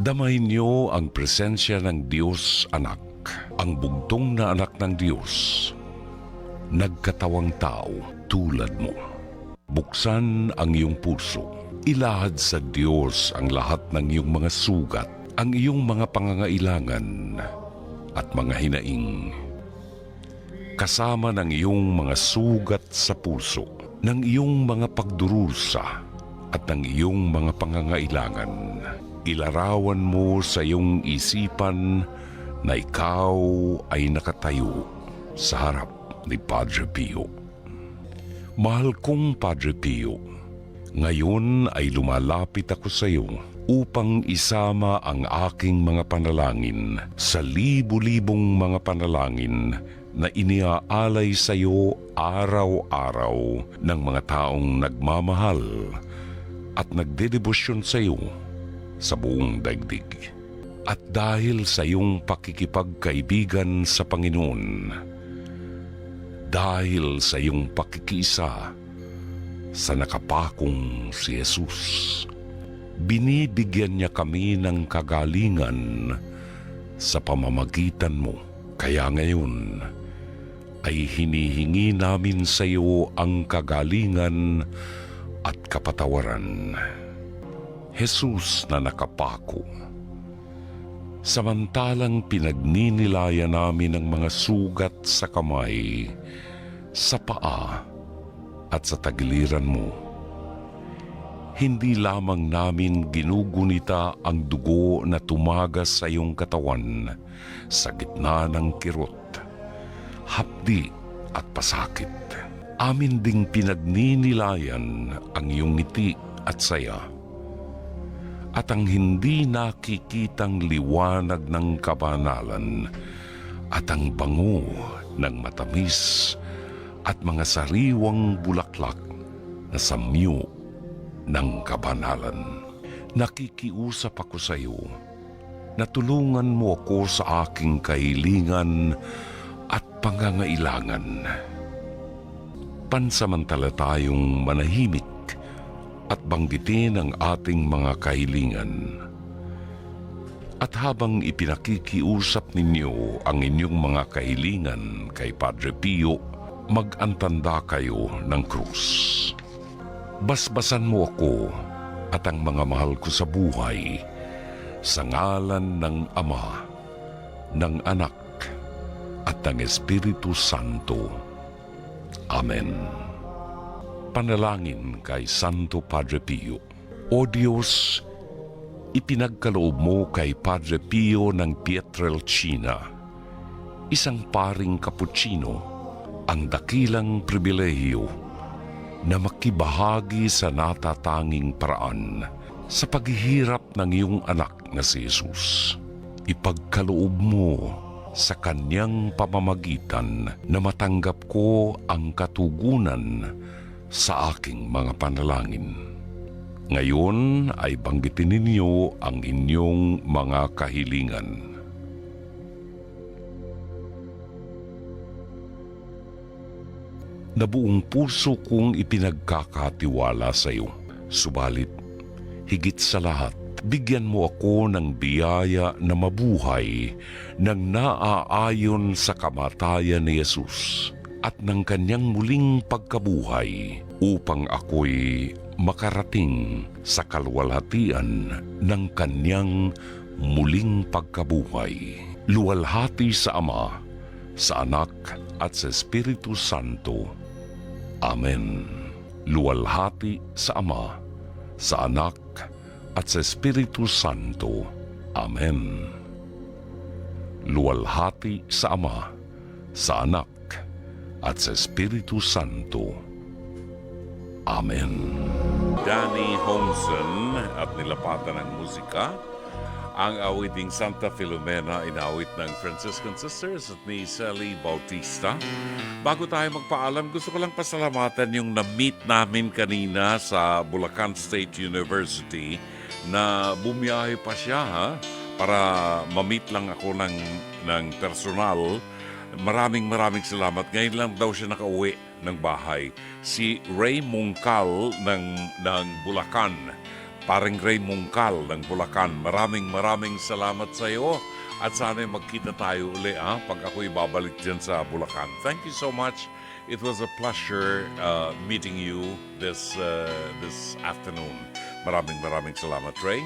Speaker 1: Damahin niyo ang presensya ng Diyos Anak, ang bugtong na anak ng Diyos, nagkatawang tao tulad mo. Buksan ang iyong puso. Ilahad sa Diyos ang lahat ng iyong mga sugat, ang iyong mga pangangailangan, at mga hinaing. Kasama ng iyong mga sugat sa puso, ng iyong mga pagdurusa at ng iyong mga pangangailangan. Ilarawan mo sa iyong isipan na ikaw ay nakatayo sa harap ni Padre Pio. Mahal kong Padre Pio, ngayon ay lumalapit ako sa iyo upang isama ang aking mga panalangin sa libu-libong mga panalangin na iniaalay sa iyo araw-araw ng mga taong nagmamahal at nagdedebosyon sa iyo sa buong daigdig. At dahil sa iyong pakikipagkaibigan sa Panginoon, dahil sa iyong pakikiisa sa nakapakong si Jesus, binibigyan niya kami ng kagalingan sa pamamagitan mo. Kaya ngayon ay hinihingi namin sa iyo ang kagalingan at kapatawaran. Jesus na nakapako, samantalang pinagninilayan namin ang mga sugat sa kamay, sa paa at sa tagiliran mo. Hindi lamang namin ginugunita ang dugo na tumagas sa iyong katawan sa gitna ng kirot, hapdi at pasakit. Amin ding pinagninilayan ang iyong ngiti at saya, at ang hindi nakikitang liwanag ng kabanalan at ang bango ng matamis at mga sariwang bulaklak na samyo ng kabanalan. Nakikiusap ako sa iyo na tulungan mo ako sa aking kahilingan at pangangailangan.
Speaker 5: pansamantala tayong manahimik at banggitin ang ating mga kahilingan. At habang ipinakikiusap ninyo ang inyong mga kahilingan kay Padre Pio, mag-antanda kayo ng krus. Basbasan mo ako at ang mga mahal ko sa buhay sa ngalan ng Ama, ng Anak, at ng Espiritu Santo. Amen. Panalangin kay Santo Padre Pio. O Diyos, ipinagkaloob mo kay Padre Pio ng Pietrelcina, isang paring Kaputsino, ang dakilang pribilehiyo na makibahagi sa natatanging paraan sa paghihirap ng iyong anak na si Jesus. Ipagkaloob mo sa kanyang pamamagitan na matanggap ko ang katugunan sa aking mga panalangin. Ngayon ay banggitin ninyo ang inyong mga kahilingan. Nabuong puso kong ipinagkakatiwala sa iyo. Subalit, higit sa lahat, bigyan mo ako ng biyaya na mabuhay nang naaayon sa kamatayan ni Jesus at ng kanyang muling pagkabuhay upang ako'y makarating sa kalwalhatian ng kanyang muling pagkabuhay. Luwalhati sa Ama, sa Anak at sa Espiritu Santo. Amen. Luwalhati sa Ama, sa Anak at sa Espiritu Santo. Amen. Luwalhati sa Ama, sa Anak at sa Espiritu Santo. Amen.
Speaker 1: Danny Homson at nilapatan ng musika. Ang awiting Santa Filomena inawit ng Franciscan Sisters at ni Sally Bautista. Bago tayo magpaalam, gusto ko lang pasalamatan yung na-meet namin kanina sa Bulacan State University na bumiyahe pa siya para ma-meet lang ako ng personal. Maraming salamat. Ngayon lang daw siya nakauwi ng bahay. Si Ray Mungkal ng Bulacan. Paring Ray Mungkal ng Bulacan. Maraming salamat sa iyo. At sana'y magkita tayo uli pag ako'y babalik dyan sa Bulacan. Thank you so much. It was a pleasure meeting you this afternoon. Maraming salamat, Ray.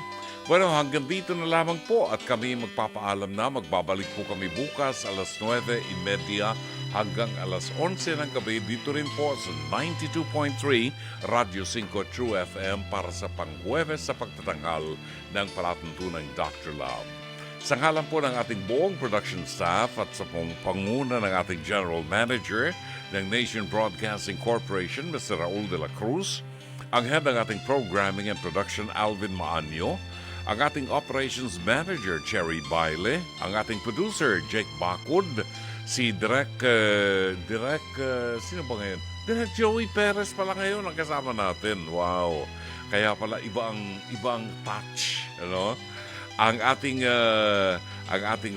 Speaker 1: Bueno, hanggang dito na lamang po at kami magpapaalam na. Magbabalik po kami bukas alas 9:30 hanggang alas 11 ng gabi. Dito rin po sa 92.3 Radio 5 True FM para sa Panghuwebes sa pagtatanghal ng palatuntunang Dr. Love. Sa ngalan po ng ating buong production staff at sa panguna ng ating General Manager ng Nation Broadcasting Corporation, Mr. Raul de la Cruz, ang head ng ating Programming and Production, Alvin Maanyo, ang ating Operations Manager, Cherry Baile, ang ating Producer, Jake Bacud, si sino ba ngayon? Direk Joey Perez pala ngayon ang kasama natin. Wow! Kaya pala iba ang touch, ano? Ang ating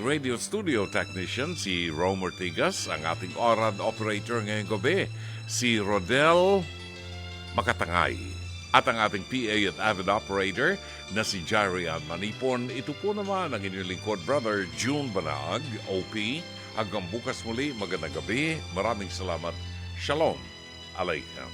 Speaker 1: radio studio technician, si Rome Ortigas, ang ating ORAD operator ngayong gabi, si Rodel Makatangay. At ang ating PA at avid operator na si Jarian Manipon. Ito po naman ang inyong lingkod, Brother June Banag, OP. Hanggang bukas muli, magandang gabi. Maraming salamat. Shalom Aleichem.